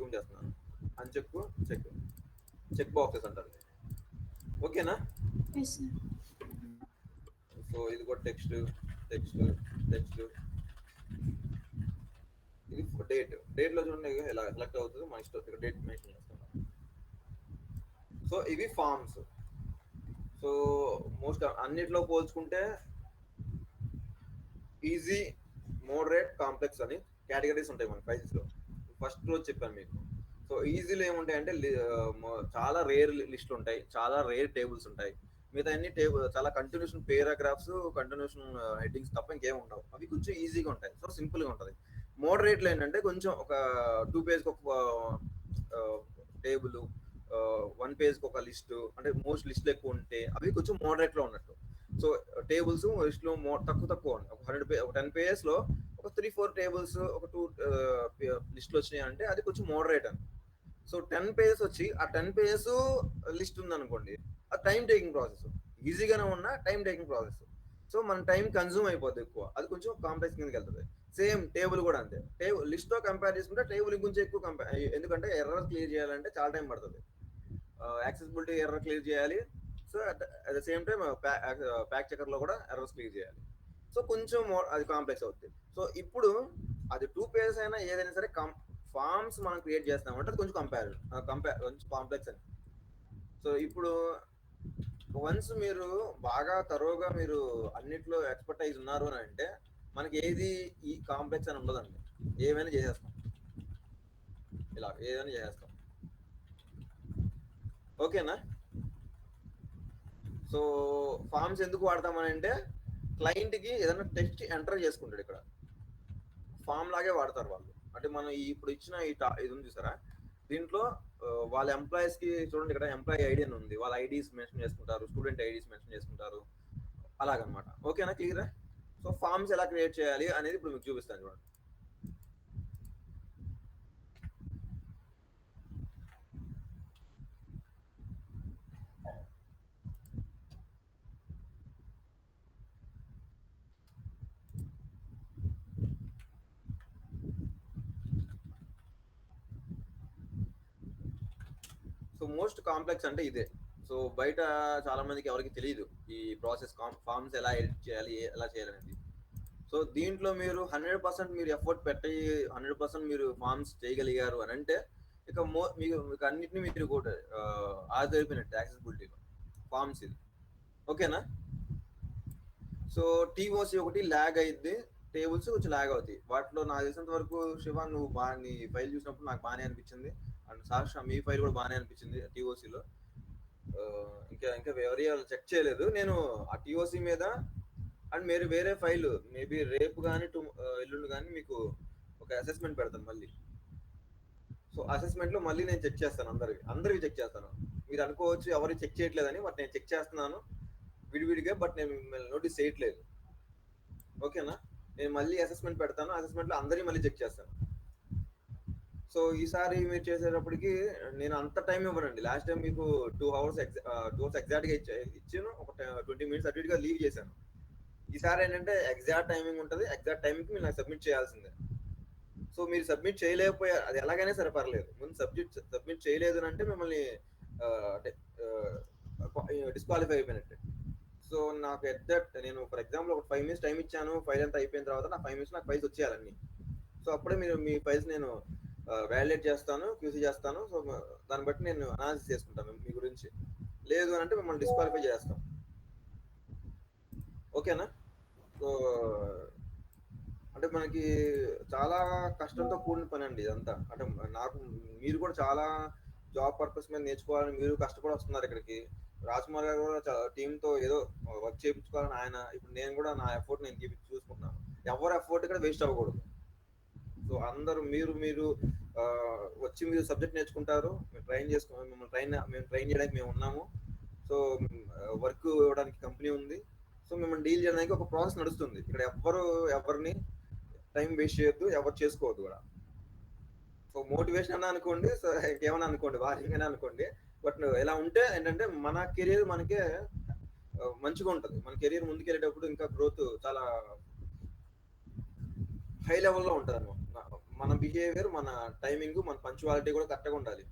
Zoom చేస్తున్నాను. Uncheck, check, check boxes అంటారు. ఓకేనా? సో ఇది కూడా టెక్స్ట్, టెక్స్ట్, టెక్స్ట్. ఇది డేట్ లో చూడండి ఇలా సెలెక్ట్ అవుతుంది, మన ఇష్టం. ఇక్కడ డేట్ మెన్షన్ చేస్తున్నాం. సో ఇవి ఫార్మ్స్. సో మోస్ట్ అన్నిట్లో పోల్చుకుంటే ఈజీ, మోడరేట్, కాంప్లెక్స్ అని కేటగిరీస్ ఉంటాయి మన ప్రైజెస్ లో. ఫస్ట్ రోజు చెప్పాను మీకు. సో ఈజీలో ఏముంటాయి అంటే చాలా రేర్ లిస్టులు ఉంటాయి, చాలా రేర్ టేబుల్స్ ఉంటాయి. మిగతా అన్ని చాలా కంటిన్యూషన్ పారాగ్రాఫ్స్, కంటిన్యూషన్ హెడ్డింగ్స్ తప్ప ఇంకేం ఉండవు. అవి కొంచెం ఈజీగా ఉంటాయి. సో సింపుల్ గా ఉంటుంది. మోడరేట్లో ఏంటంటే కొంచెం ఒక 2 పేజ్కి ఒక టేబుల్, 1 పేజ్కి ఒక లిస్ట్, అంటే మోస్ట్ లిస్టులు ఎక్కువ ఉంటే అవి కొంచెం మోడరేట్ లో ఉన్నట్టు. సో టేబుల్స్ లిస్టులు తక్కువ ఒక 10 పేజెస్ లో ఒక 3-4 టేబుల్స్, ఒక 2 లిస్టులు వచ్చినాయి అంటే అది కొంచెం మోడరేట్ అని. సో 10 పేజెస్ వచ్చి ఆ 10 పేజెస్ లిస్ట్ ఉంది అనుకోండి, అది టైం టేకింగ్ ప్రాసెస్. ఈజీగానే ఉన్నా టైం టేకింగ్ ప్రాసెస్. సో మన టైం కన్జ్యూమ్ అయిపోద్ది ఎక్కువ, అది కొంచెం కాంప్లెక్స్ కిందకి వెళ్తుంది. సేమ్ టేబుల్ కూడా అంతే. లిస్ట్ తో కంపేర్ చేసుకుంటే టేబుల్ ఇంకొంచెం ఎక్కువ ఎందుకంటే ఎర్రర్ క్లియర్ చేయాలంటే చాలా టైం పడుతుంది. యాక్సెసిబిలిటీ ఎర్రర్ క్లియర్ చేయాలి. So at the same time pack checker లో కూడా ఎర్రర్స్ క్లియర్ చేయాలి. సో కొంచెం అది కాంప్లెక్స్ అవుతుంది. సో ఇప్పుడు అది 2 పేజెస్ అయినా ఏదైనా సరే ఫార్మ్స్ మనం క్రియేట్ చేస్తామంటే అది కొంచెం కొంచెం కాంప్లెక్స్ అని. సో ఇప్పుడు వన్స్ మీరు బాగా తరోగా మీరు అన్నిట్లో ఎక్స్పర్టైజ్ ఉన్నారు అని అంటే మనకి ఏది ఈ కాంప్లెక్స్ అని ఉండదండి. ఏమైనా చేసేస్తాం, ఇలా ఏదైనా చేసేస్తాం. ఓకేనా? సో ఫార్మ్స్ ఎందుకు వాడతామని అంటే క్లయింట్ కి ఏదైనా టెక్స్ట్ ఎంటర్ చేసుకుంటాడు, ఇక్కడ ఫామ్ లాగే వాడతారు వాళ్ళు. అంటే మనం ఇప్పుడు ఇచ్చిన ఇది ఉంది చూసారా, దీంట్లో వాళ్ళ ఎంప్లాయీస్ కి చూడండి, ఇక్కడ ఎంప్లాయీ ఐడి అని ఉంది, వాళ్ళ ఐడీస్ మెన్షన్ చేసుకుంటారు, స్టూడెంట్ ఐడీస్ మెన్షన్ చేసుకుంటారు, అలాగనమాట. ఓకేనా? క్లియరా? సో ఫార్మ్స్ ఎలా క్రియేట్ చేయాలి అనేది ఇప్పుడు మీకు చూపిస్తాను చూడండి. సో మోస్ట్ కాంప్లెక్స్ అంటే ఇదే. సో బయట చాలా మందికి ఎవరికి తెలియదు ఈ ప్రాసెస్, ఫార్మ్స్ ఎలా ఎడిట్ చేయాలి, ఎలా చేయాలనేది. సో దీంట్లో మీరు 100% మీరు ఎఫర్ట్ పెట్టి 100% మీరు ఫార్మ్స్ చేయగలిగారు అని అంటే ఇక మీకు అన్నిటిని మీరు కూడా ఆదరిపోయినట్టు యాక్సెసిబిలిటీలో ఫార్మ్స్ ఇది. ఓకేనా? సో టీఓసి ఒకటి ల్యాగ్ అయింది, టేబుల్స్ కొంచెం ల్యాగ్ అవుతాయి. వాటిలో నాకు తెలిసినంత వరకు శివ, నువ్వు నీ ఫైల్ చూసినప్పుడు నాకు బాగానే అనిపించింది, అండ్ సాక్షా మీ ఫైల్ కూడా బాగానే అనిపించింది టీఓసిలో. ఇంకా ఎవరి చెక్ చేయలేదు నేను ఆ టీఓసి మీద. అండ్ మీరు వేరే ఫైల్ మేబీ రేపు కానీ ఎల్లుండి కానీ మీకు ఒక అసెస్మెంట్ పెడతాను మళ్ళీ. సో అసెస్మెంట్ లో మళ్ళీ నేను చెక్ చేస్తాను, అందరికి చెక్ చేస్తాను. మీరు అనుకోవచ్చు ఎవరికి చెక్ చేయట్లేదని, బట్ నేను చెక్ చేస్తున్నాను విడివిడిగా, బట్ నేను మిమ్మల్ని నోటీస్ చేయట్లేదు. ఓకేనా? నేను మళ్ళీ అసెస్మెంట్ పెడతాను, అసెస్మెంట్ లో అందరినీ మళ్ళీ చెక్ చేస్తాను. సో ఈసారి మీరు చేసేటప్పటికి నేను అంత టైం ఇవ్వనండి. లాస్ట్ టైం మీకు 2 అవర్స్ ఎగ్జాక్ట్ గా ఇచ్చాను, ఒక 20 మినిట్స్ అటు ఇటుగా లీవ్ చేశాను. ఈసారి ఏంటంటే ఎగ్జాక్ట్ టైమింగ్ ఉంటుంది, ఎగ్జాక్ట్ టైంకి మీరు నాకు సబ్మిట్ చేయాల్సిందే. సో మీరు సబ్మిట్ చేయలేకపోయారు, అది ఎలాగైనా సరే పర్లేదు, ముందు సబ్మిట్ చేయలేదు అంటే మిమ్మల్ని డిస్క్వాలిఫై అయిపోయినట్టే. సో నాకు ఎగ్జాక్ట్ నేను ఫర్ ఎగ్జాంపుల్ ఒక 5 మినిట్స్ టైం ఇచ్చాను, ఫైల్ అంతా అయిపోయిన తర్వాత నా 5 మినిట్స్ నాకు ఫైల్స్ వచ్చేయాలన్నీ. సో అప్పుడే మీరు మీ ఫైల్స్ నేను వ్యాలిడేట్ చేస్తాను, క్యూసీ చేస్తాను. సో దాన్ని బట్టి నేను అనాలిసిస్ చేసుకుంటాను మీ గురించి. లేదు అని అంటే మిమ్మల్ని డిస్క్వాలిఫై చేస్తాం. ఓకేనా? సో అంటే మనకి చాలా కష్టంతో కూడిన పని అండి ఇదంతా. అంటే నాకు మీరు కూడా చాలా జాబ్ పర్పస్ మీద నేర్చుకోవాలని మీరు కష్టపడి వస్తున్నారు ఇక్కడికి. రాజ్కుమార్ గారు కూడా టీంతో ఏదో వర్క్ చేయించుకోవాలని ఆయన. ఇప్పుడు నేను కూడా నా ఎఫర్ట్ నేను చూసుకుంటున్నాను. ఎవరు ఎఫర్ట్ ఇక్కడ వేస్ట్ అవ్వకూడదు. సో అందరూ మీరు వచ్చి మీరు సబ్జెక్ట్ నేర్చుకుంటారు, మీరు ట్రైన్ చేసుకోవాలి, మేము ట్రైన్ చేయడానికి మేము ఉన్నాము. సో వర్క్ ఇవ్వడానికి కంపెనీ ఉంది. సో మిమ్మల్ని డీల్ చేయడానికి ఒక ప్రాసెస్ నడుస్తుంది ఇక్కడ. ఎవరిని టైం వేస్ట్ చేయొద్దు, ఎవరు చేసుకోవద్దు కూడా. సో మోటివేషన్ అన్నా అనుకోండి, సో ఇంకేమన్నా అనుకోండి, వారింగ్ అనుకోండి. బట్ ఎలా ఉంటే ఏంటంటే మన కెరీర్ మనకే మంచిగా ఉంటుంది. మన కెరీర్ ముందుకెళ్ళేటప్పుడు ఇంకా గ్రోత్ చాలా హై లెవెల్లో ఉంటుంది అన్నమాట. మన బిహేవియర్, మన టైమింగ్, మన పంచువాలిటీ కూడా కరెక్ట్గా ఉండాలి.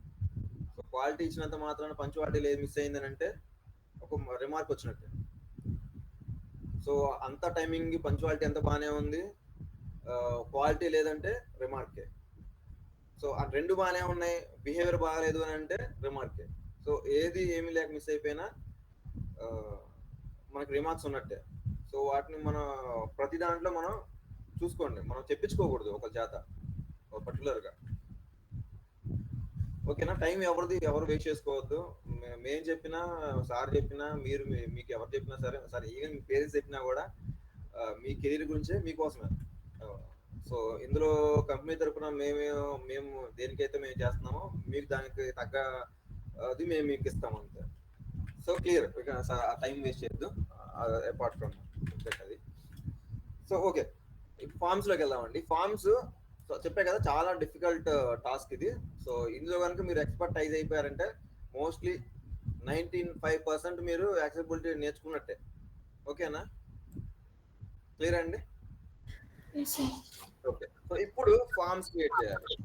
సో క్వాలిటీ ఇచ్చినంత మాత్రాన పంచువాలిటీ లేదు మిస్ అయిందని అంటే ఒక రిమార్క్ వచ్చినట్టు. సో అంత టైమింగ్ పంచువాలిటీ ఎంత బాగానే ఉంది, క్వాలిటీ లేదంటే రిమార్కే. సో ఆ రెండు బాగానే ఉన్నాయి, బిహేవియర్ బాగాలేదు అని అంటే రిమార్కే. సో ఏది ఏమి లేక మిస్ అయిపోయినా మనకి రిమార్క్స్ ఉన్నట్టే. సో వాటిని మనం ప్రతి దాంట్లో మనం చూసుకోండి, మనం చెప్పించుకోకూడదు ఒక చేత పర్టికులర్గా. ఓకేనా? టైం ఎవరు వేస్ట్ చేసుకోవద్దు. మేము చెప్పినా, సార్ చెప్పినా, మీరు మీకు ఎవరు చెప్పినా సరే, సరే ఈవెన్ మీ పేరెంట్స్ చెప్పినా కూడా మీ కెరీర్ గురించే, మీకోసమే. సో ఇందులో కంపెనీ తరఫున మేము దేనికైతే మేము చేస్తున్నామో మీకు దానికి తగ్గ అది మేము మీకు ఇస్తాం అంతే. సో క్లియర్, టైం వేస్ట్ చేయొద్దు అపార్ట్ ఫ్రమ్ అది. సో ఓకే, ఫార్మ్స్లోకి వెళ్దామండి. ఫార్మ్స్ చెప్పే కదా చాలా డిఫికల్ట్ టాస్క్ ఇది. సో ఇందులో కనుక మీరు ఎక్స్పర్టైజ్ అయిపోయారంటే మోస్ట్లీ 95% మీరు యాక్సెసిబిలిటీ నేర్చుకున్నట్టే. ఓకేనా? క్లియర్ అండి? ఓకే. సో ఇప్పుడు ఫార్మ్స్ క్రియేట్ చేయాలి.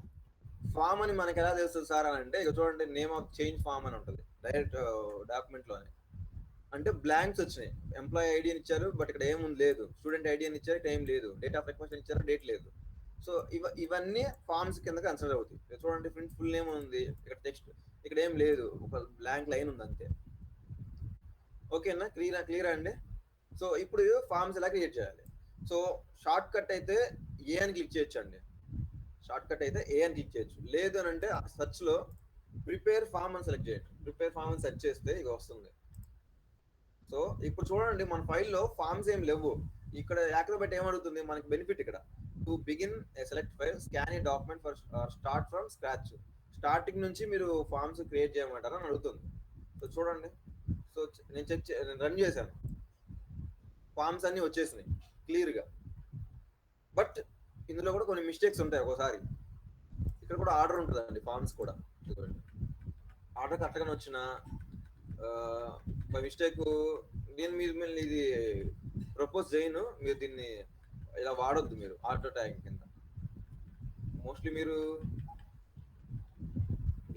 ఫామ్ అని మనకి ఎలా తెలుస్తుంది సార్ అని అంటే, ఇక చూడండి, నేమ్ ఆఫ్ చేంజ్ ఫామ్ అని ఉంటుంది డైరెక్ట్ డాక్యుమెంట్లోనే. అంటే బ్లాంక్స్ వచ్చినాయి. ఎంప్లాయీ ఐడి అని ఇచ్చారు, బట్ ఇక్కడ ఏముంది లేదు. స్టూడెంట్ ఐడి అని ఇచ్చారు, ఇక్కడ ఏం లేదు. డేట్ ఆఫ్ రిక్వెస్ట్ ఇచ్చారు, డేట్ లేదు. సో ఇవన్నీ ఫార్మ్స్ కింద కన్సిడర్ అవుతాయి. చూడండి, ప్రింట్ ఫుల్ నేమ్ ఉంది, ఇక్కడ టెక్స్ట్, ఇక్కడ ఏం లేదు, ఒక బ్లాంక్ లైన్ ఉంది అంతే. ఓకేనా? క్లియర్ అండి? సో ఇప్పుడు ఫార్మ్స్ ఎలా క్రియేట్ చేయాలి? సో షార్ట్ కట్ అయితే ఏ అని క్లిక్ చేయొచ్చు అండి. షార్ట్ కట్ అయితే ఏ అని క్లిక్ చేయొచ్చు. లేదు అని అంటే సెర్చ్ లో ప్రిపేర్ ఫార్మ్ అని సెలెక్ట్ చేయండి. ప్రిపేర్ ఫార్మ్ అని సెర్చ్ చేస్తే ఇక వస్తుంది. సో ఇప్పుడు చూడండి, మన ఫైల్లో ఫార్మ్స్ ఏం లేవు. ఇక్కడ యాక్రోబాట్ ఏమడుగుతుంది మనకి బెనిఫిట్ ఇక్కడ, to begin A select file scan A document for start from scratch. Starting నుంచి మీరు ఫార్మ్స్ క్రియేట్ చేయమంటారా అని అడుగుతుంది. సో చూడండి, సో నేను రన్ చేశాను, ఫార్మ్స్ అన్ని వచ్చేసినాయి క్లియర్గా. బట్ ఇందులో కూడా కొన్ని మిస్టేక్స్ ఉంటాయి ఒక్కోసారి. ఇక్కడ కూడా ఆర్డర్ ఉంటుందండి ఫార్మ్స్ కూడా. ఆర్డర్ కరెక్ట్గానే వచ్చిన బై మిస్టేక్ నేను మీరు ఇది ప్రపోజ్ చేయను, మీరు దీన్ని ఇలా వాడొద్దు మీరు ఆటో ట్యాగింగ్ కింద. మోస్ట్లీ మీరు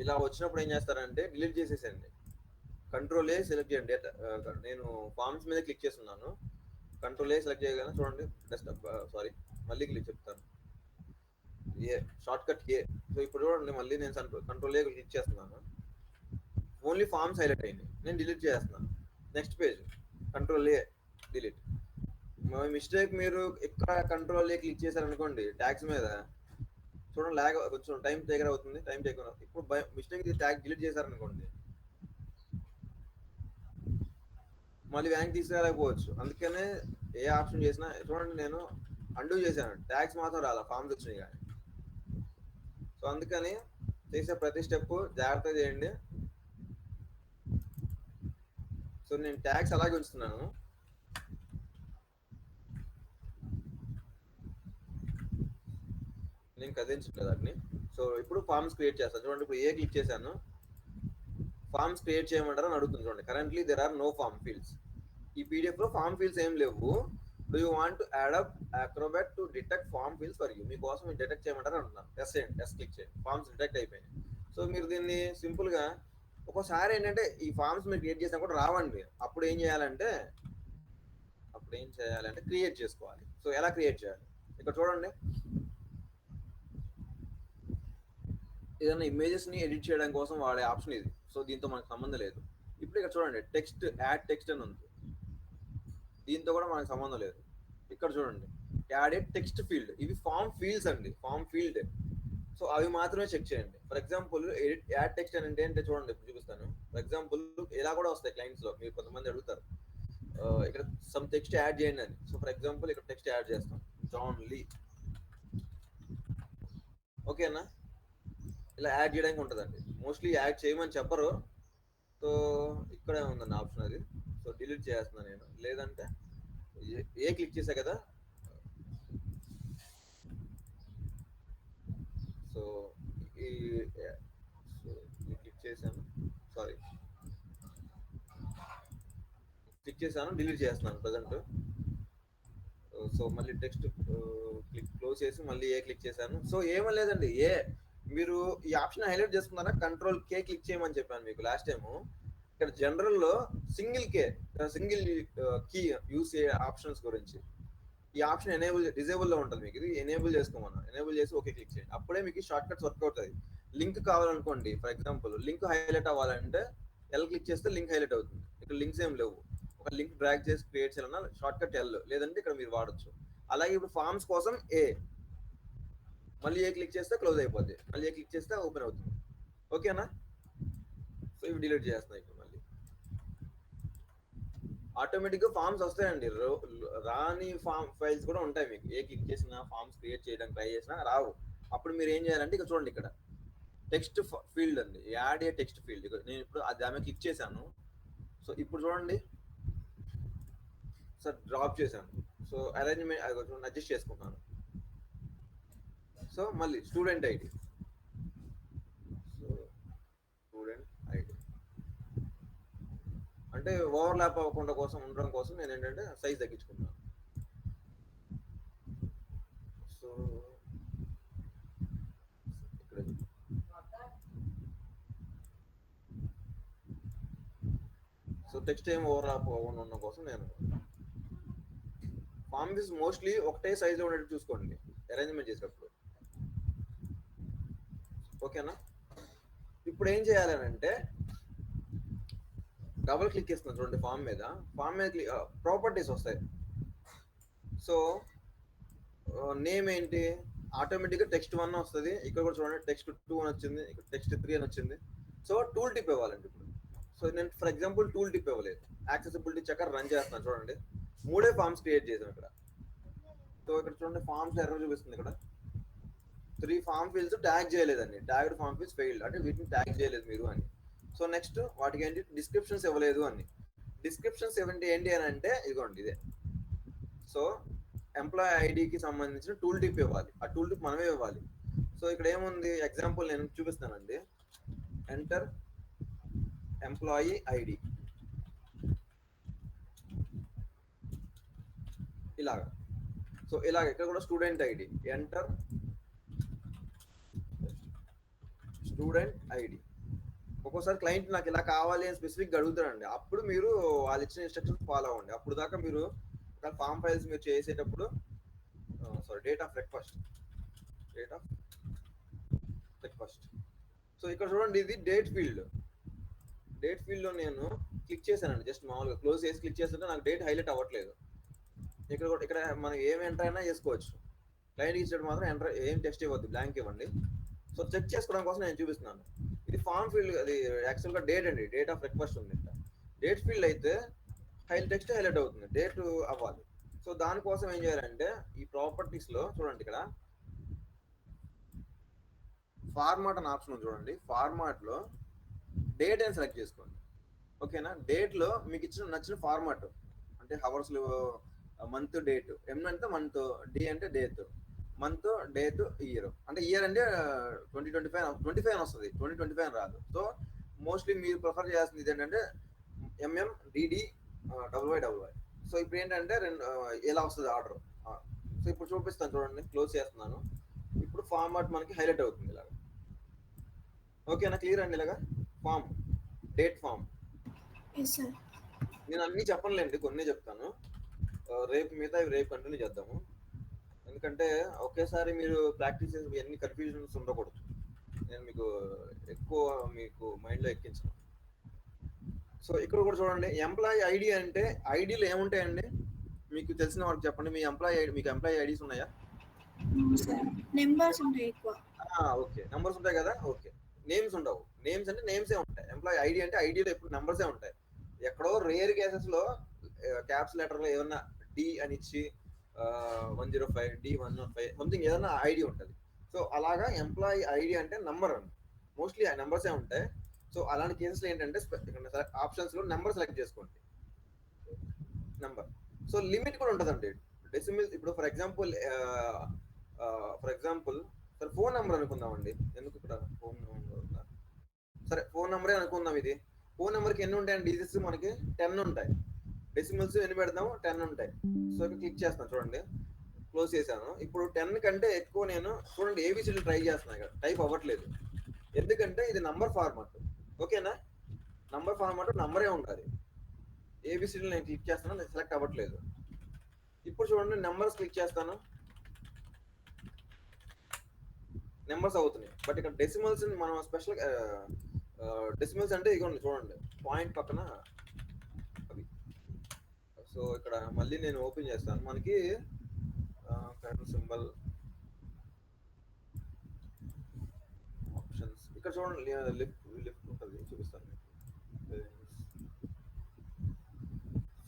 ఇలా వచ్చినప్పుడు ఏం చేస్తారంటే డిలీట్ చేసేసండి. కంట్రోల్ ఏ సెలెక్ట్ చేయండి. డేటా నేను ఫార్మ్స్ మీద క్లిక్ చేస్తున్నాను, కంట్రోల్ ఏ సెలెక్ట్ చేయగానే చూడండి డెస్క్టాప్, సారీ మళ్ళీ క్లిక్ చెప్తాను, ఏ షార్ట్ కట్ ఏ. సో ఇప్పుడు చూడండి, మళ్ళీ నేను కంట్రోల్ ఏ క్లిక్ చేస్తున్నాను, ఓన్లీ ఫార్మ్స్ హైలైట్ అయింది. నేను డిలీట్ చేస్తున్నాను. Next page control A delete. Mistake మీరు ఇక్కడ కంట్రోల్ ఏ క్లిక్ చేశారనుకోండి ట్యాగ్స్ మీద, చూడండి లాగ్ కొంచెం టైం టేకర్ అవుతుంది, టైం టేకర్. ఇప్పుడు మిస్టేక్ ట్యాగ్ డిలీట్ చేశారనుకోండి మళ్ళీ బ్యాంక్ తీసుకురాలేకపోవచ్చు. అందుకనే ఏ ఆప్షన్ చేసినా చూడండి, నేను అండూ చేశాను, ట్యాగ్స్ మాత్రం రాలా, ఫార్మ్స్ వచ్చినాయి కానీ. సో అందుకని చేసే ప్రతి స్టెప్ జాగ్రత్తగా చేయండి. సో నేను ట్యాగ్స్ అలాగే ఉంచుతున్నాను. నేను కదిలించట్లేదు వాటిని. సో ఇప్పుడు ఫార్మ్స్ క్రియేట్ చేస్తాను. చూడండి, ఇప్పుడు ఏ క్లిక్ చేశాను, ఫార్మ్స్ క్రియేట్ చేయమంటారు అని అడుగుతుంది. చూడండి, currently there are no form fields. ఈ పీడిఎఫ్ లో ఫార్మ్ ఫీల్డ్స్ ఏం లేవు. Do you want to Adobe Acrobat to detect form fields for you. మీకోసం మీరు డిటెక్ట్ చేయమంటారు అంటున్నాను. ఎస్ చేయండి, ఎస్ క్లిక్ చేయండి, ఫార్మ్స్ డిటెక్ట్ అయిపోయినాయి. సో మీరు దీన్ని సింపుల్ గా, ఒక్కోసారి ఏంటంటే ఈ ఫార్మ్స్ మీరు క్రియేట్ చేసినా కూడా రావండి. అప్పుడు ఏం చేయాలంటే క్రియేట్ చేసుకోవాలి. సో ఎలా క్రియేట్ చేయాలి? ఇక్కడ చూడండి, ఏదైనా ఇమేజెస్ ని ఎడిట్ చేయడం కోసం వాడే ఆప్షన్ ఇది. సో దీంతో మనకు సంబంధం లేదు. ఇప్పుడు ఇక్కడ చూడండి, టెక్స్ట్, యాడ్ టెక్స్ట్ అని ఉంది, దీంతో కూడా మనకు సంబంధం లేదు. ఇక్కడ చూడండి, యాడ్ ఏ టెక్స్ట్ ఫీల్డ్. ఇవి ఫార్మ్ ఫీల్డ్స్ అండి, ఫార్మ్ ఫీల్డ్. సో అవి మాత్రమే చెక్ చేయండి. ఫర్ ఎగ్జాంపుల్ యాడ్ టెక్స్ట్ అని అంటే చూడండి, చూపిస్తాను. ఫర్ ఎగ్జాంపుల్ ఇలా కూడా వస్తాయి క్లయింట్స్ లో, మీరు కొంతమంది అడుగుతారు ఇక్కడ సమ్ టెక్స్ట్ యాడ్ చేయండి అని. సో ఫర్ ఎగ్జాంపుల్ ఇక్కడ టెక్స్ట్ యాడ్ చేస్తాం, జాన్ లీ. ఓకేనా? ఇలా యాడ్ చేయడానికి ఉంటుందండి. మోస్ట్లీ యాడ్ చేయమని చెప్పరు. సో ఇక్కడే ఉందండి ఆప్షన్ అది. సో డిలీట్ చేస్తున్నాను నేను. లేదంటే ఏ క్లిక్ చేశా కదా, సో ఈ క్లిక్ చేశాను, సారీ క్లిక్ చేశాను, డిలీట్ చేస్తున్నాను ప్రజెంట్. సో మళ్ళీ టెక్స్ట్ క్లిక్ క్లోజ్ చేసి మళ్ళీ ఏ క్లిక్ చేశాను. సో ఏమీ లేదండి, మీరు ఈ ఆప్షన్ హైలైట్ చేసుకున్నారా, కంట్రోల్ కే క్లిక్ చేయమని చెప్పాను మీకు లాస్ట్ టైము. ఇక్కడ జనరల్లో సింగిల్ కీ యూస్ చేయ ఆప్షన్స్ గురించి ఈ ఆప్షన్ డిజేబుల్ లో ఉంటుంది. మీకు ఇది ఎనేబుల్ చేసుకోమన్నా, ఎనేబుల్ చేసి ఓకే క్లిక్ చేయండి. అప్పుడే మీకు షార్ట్ కట్స్ వర్క్ అవుతుంది. లింక్ కావాలనుకోండి, ఫర్ ఎగ్జాంపుల్ లింక్ హైలైట్ అవ్వాలంటే ఎల్ క్లిక్ చేస్తే లింక్ హైలైట్ అవుతుంది. ఇక్కడ లింక్స్ ఏం లేవు. ఒక లింక్ డ్రాగ్ చేసి క్రియేట్ చేయాలన్నా షార్ట్ కట్ ఎల్, లేదంటే ఇక్కడ మీరు వాడచ్చు. అలాగే ఇప్పుడు ఫార్మ్స్ కోసం మళ్ళీ ఏ క్లిక్ చేస్తే క్లోజ్ అయిపోద్ది, మళ్ళీ ఏ క్లిక్ చేస్తే ఓపెన్ అవుతుంది. ఓకేనా? సో ఇవి డిలీట్ చేస్తున్నాయి. ఇప్పుడు మళ్ళీ ఆటోమేటిక్గా ఫార్మ్స్ వస్తాయండి. రాని ఫామ్ ఫైల్స్ కూడా ఉంటాయి. మీకు ఏ క్లిక్ చేసినా ఫార్మ్స్ క్రియేట్ చేయడానికి ట్రై చేసినా రావు. అప్పుడు మీరు ఏం చేయాలంటే ఇక్కడ చూడండి, ఇక్కడ టెక్స్ట్ ఫీల్డ్ అండి, యాడ్ ఏ టెక్స్ట్ ఫీల్డ్. నేను ఇప్పుడు అది ఆమె క్లిక్ చేశాను. సో ఇప్పుడు చూడండి సార్, డ్రాప్ చేశాను. సో అరేంజ్మెంట్ అడ్జస్ట్ చేసుకుంటాను. సో మళ్ళీ student ID, so student ID అంటే ఓవర్లాప్ అవ్వకుండా కోసం ఉండడం కోసం నేను ఏంటంటే సైజ్ తగ్గించుకుంటాను. సో ఇక్కడ సో టెక్స్ట్ ఏం ఓవర్లాప్ అవ్వకుండా ఉండడం కోసం నేను ఫామ్ దిస్ మోస్ట్లీ ఒకటే సైజులో ఉండేది చూసుకోండి అరేంజ్మెంట్ చేసేటప్పుడు. ఓకేనా? ఇప్పుడు ఏం చేయాలి అంటే డబుల్ క్లిక్ చేస్తున్నాను చూడండి ఫామ్ మీద క్లిక్, ప్రాపర్టీస్ వస్తాయి. సో నేమ్ ఏంటి, ఆటోమేటిక్గా టెక్స్ట్ 1 వస్తుంది. ఇక్కడ కూడా చూడండి టెక్స్ట్ 2 అని వచ్చింది, ఇక్కడ టెక్స్ట్ 3 అని వచ్చింది. సో టూల్ టిప్ ఇవ్వాలండి ఇప్పుడు. సో నేను ఫర్ ఎగ్జాంపుల్ టూల్ టిప్ ఇవ్వలేదు, యాక్సెసిబిలిటీ చెకర్ రన్ చేస్తున్నాను చూడండి. 3 ఫార్మ్స్ క్రియేట్ చేసాం ఇక్కడ. సో ఇక్కడ చూడండి ఫార్మ్స్ ఎర్రర్ చూపిస్తుంది. ఇక్కడ 3 ఫార్మ్ ఫీల్డ్స్ ట్యాగ్ చేయలేదండి, ట్యాగ్డ్ ఫార్మ్ ఫీల్డ్స్ ఫెయిల్డ్, అంటే వీటిని ట్యాగ్ చేయలేదు మీరు అని. సో నెక్స్ట్ వాటికి ఏంటి, డిస్క్రిప్షన్స్ ఇవ్వలేదు అని. డిస్క్రిప్షన్స్ ఏంటి అని అంటే ఇదిగోండి ఇదే. సో ఎంప్లాయీ ఐడికి సంబంధించిన టూల్ టిప్ ఇవ్వాలి, ఆ టూల్ టిప్ మనమే ఇవ్వాలి. సో ఇక్కడ ఏముంది, ఎగ్జాంపుల్ నేను చూపిస్తానండి. ఎంటర్ ఎంప్లాయీ ఐడి, ఇలాగా. సో ఇలాగ ఇక్కడ కూడా student ID, enter student ID. ఒక్కోసారి క్లయింట్ నాకు ఇలా కావాలి అని స్పెసిఫిక్గా అడుగుతారండి, అప్పుడు మీరు వాళ్ళు ఇచ్చిన ఇన్స్ట్రక్షన్స్ ఫాలో అవ్వండి. అప్పుడు దాకా మీరు ఫామ్ ఫైల్స్ మీరు చేసేటప్పుడు డేట్ ఆఫ్ రిక్వెస్ట్. సో ఇక్కడ చూడండి ఇది డేట్ ఫీల్డ్ లో నేను క్లిక్ చేశానండి, జస్ట్ మామూలుగా క్లోజ్ చేసి క్లిక్ చేస్తుంటే నాకు డేట్ హైలైట్ అవ్వట్లేదు. ఇక్కడ మనం ఏం ఎంటర్ అయినా చేసుకోవచ్చు. క్లయింట్ ఇచ్చేటప్పుడు మాత్రం ఎంటర్ ఏం టెక్స్ట్ ఇవ్వద్దు, బ్లాంక్ ఇవ్వండి. సో చెక్ చేసుకోవడం కోసం నేను చూపిస్తున్నాను. ఇది ఫామ్ ఫీల్డ్, అది యాక్చువల్గా డేట్ అండి, డేట్ ఆఫ్ రిక్వెస్ట్ ఉంది. డేట్ ఫీల్డ్ అయితే టెక్స్ట్ హైలైట్ అవుతుంది, డేట్ అవ్వాలి. సో దానికోసం ఏం చేయాలంటే ఈ ప్రాపర్టీస్ లో చూడండి, ఇక్కడ ఫార్మాట్ అని ఆప్షన్ ఉంది చూడండి. ఫార్మాట్ లో డేట్ అని సెలెక్ట్ చేసుకోండి. ఓకేనా? డేట్ లో మీకు నచ్చిన ఫార్మాట్, అంటే హవర్స్, మంత్, డేట్. ఎం అంటే మంత్, డి అంటే డేట్, మంత్, డేట్, ఇయర్. అంటే ఇయర్ అంటే 2025 అని వస్తుంది, 2025 రాదు. సో మోస్ట్లీ మీరు ప్రిఫర్ చేయాల్సింది ఏంటంటే MMDD WY. సో ఇప్పుడు ఏంటంటే ఎలా వస్తుంది ఆర్డర్. సో ఇప్పుడు చూపిస్తాను చూడండి, క్లోజ్ చేస్తున్నాను. ఇప్పుడు ఫార్మాట్ మనకి హైలైట్ అవుతుంది ఇలాగా. ఓకేనా? క్లియర్ అండి? ఇలాగా ఫామ్, డేట్ ఫామ్. నేను అన్ని చెప్పనులేండి, కొన్ని చెప్తాను. రేపు కంటిన్యూ చేద్దాము. ఎందుకంటే ఒకేసారి మీరు ప్రాక్టీస్ చేసి ఎన్ని కన్ఫ్యూజన్స్ ఉండకూడదు. నేను ఎక్కువ మైండ్లో ఎక్కించను. సో ఇక్కడ కూడా చూడండి, ఎంప్లాయీ ఐడి అంటే ఐడీలు ఏముంటాయండి మీకు తెలిసిన వాళ్ళకి చెప్పండి. మీకు ఎంప్లాయీ ఐడీస్ ఉన్నాయా? నెంబర్స్ ఉంటాయి ఎక్కువ. ఓకే, నెంబర్స్ ఉంటాయి కదా. ఓకే, నేమ్స్ ఉండవు. నేమ్స్ అంటే నేమ్సే ఉంటాయి. ఎంప్లాయీ ఐడి అంటే ఐడీలో ఎప్పుడు నెంబర్సే ఉంటాయి. ఎక్కడో రేర్ కేసెస్ లో క్యాప్స్ లెటర్ లో ఏమన్నా డి అని ఇచ్చి 105 D105 సంథింగ్ ఏదైనా ఐడి ఉంటుంది. సో అలాగా ఎంప్లాయీ ఐడి అంటే నంబర్ అండి, మోస్ట్లీ ఆ నెంబర్సే ఉంటాయి. సో అలాంటి కేసెస్ ఏంటంటే ఆప్షన్స్ లో నెంబర్ సెలెక్ట్ చేసుకోండి, నెంబర్. సో లిమిట్ కూడా ఉంటుందండి, డెసిమల్. ఇప్పుడు ఫర్ ఎగ్జాంపుల్ సరే ఫోన్ నెంబర్ అనుకుందామండి. ఎందుకు ఇక్కడ ఫోన్ నెంబర్, సరే ఫోన్ నెంబరే అనుకుందాం. ఇది ఫోన్ నెంబర్కి ఎన్ని ఉంటాయండి డిజిట్స్? మనకి 10 ఉంటాయి. డెసిమల్స్ ఎన్ని పెడతాము? 10 ఉంటాయి. సో ఇక్కడ క్లిక్ చేస్తాను చూడండి. క్లోజ్ చేశాను. ఇప్పుడు 10 కంటే ఎక్కువ నేను చూడండి ఏబిసిడి ట్రై చేస్తున్నా ఇక్కడ టైప్ అవ్వట్లేదు. ఎందుకంటే ఇది నంబర్ ఫార్మాట్. ఓకేనా? నంబర్ ఫార్మాట్ నంబరే ఉండాలి. ఏబిసిడి నేను క్లిక్ చేస్తాను, నేను సెలెక్ట్ అవ్వట్లేదు. ఇప్పుడు చూడండి నెంబర్స్ క్లిక్ చేస్తాను, నెంబర్స్ అవుతున్నాయి. బట్ ఇక్కడ డెసిమల్స్ మనం స్పెషల్ డెసిమల్స్ అంటే ఇగోండి చూడండి పాయింట్ పక్కన అవి. సో ఇక్కడ మళ్ళీ నేను ఓపెన్ చేస్తాను. మనకి కరెంట్ సింబల్ ఆప్షన్స్ ఇక్కడ చూడండి లిఫ్ట్ ఉంటుంది, చూపిస్తాను మీకు.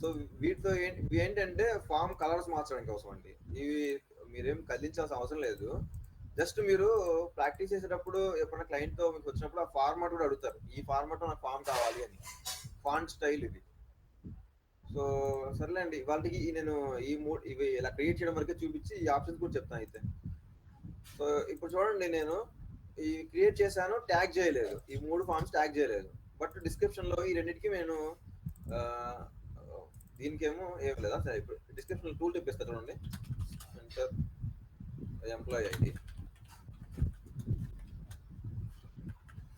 సో వీటితో ఏంటంటే ఫామ్ కలర్స్ మార్చడానికి కోసం అండి. ఇవి మీరేం కదిలించాల్సిన అవసరం లేదు. జస్ట్ మీరు ప్రాక్టీస్ చేసేటప్పుడు ఎప్పుడైనా క్లయింట్ తో మీకు వచ్చినప్పుడు ఆ ఫార్మాట్ కూడా అడుగుతారు, ఈ ఫార్మాట్ నాకు ఫామ్ కావాలి అని, ఫాంట్ స్టైల్ ఇది. సో సర్లేండి, వాళ్ళకి నేను ఇవి ఇలా క్రియేట్ చేయడం వరకే చూపించి ఈ ఆప్షన్స్ కూడా చెప్తాను అయితే. సో ఇప్పుడు చూడండి నేను ఈ క్రియేట్ చేశాను, ట్యాగ్ చేయలేదు, ఈ 3 ఫామ్స్ ట్యాగ్ చేయలేదు. బట్ డిస్క్రిప్షన్ లో ఈ రెండింటికి నేను దీనికేమో ఏం లేదా. సరే ఇప్పుడు డిస్క్రిప్షన్ టూల్ టిప్ ఇస్తా చూడండి. Enter employee ID.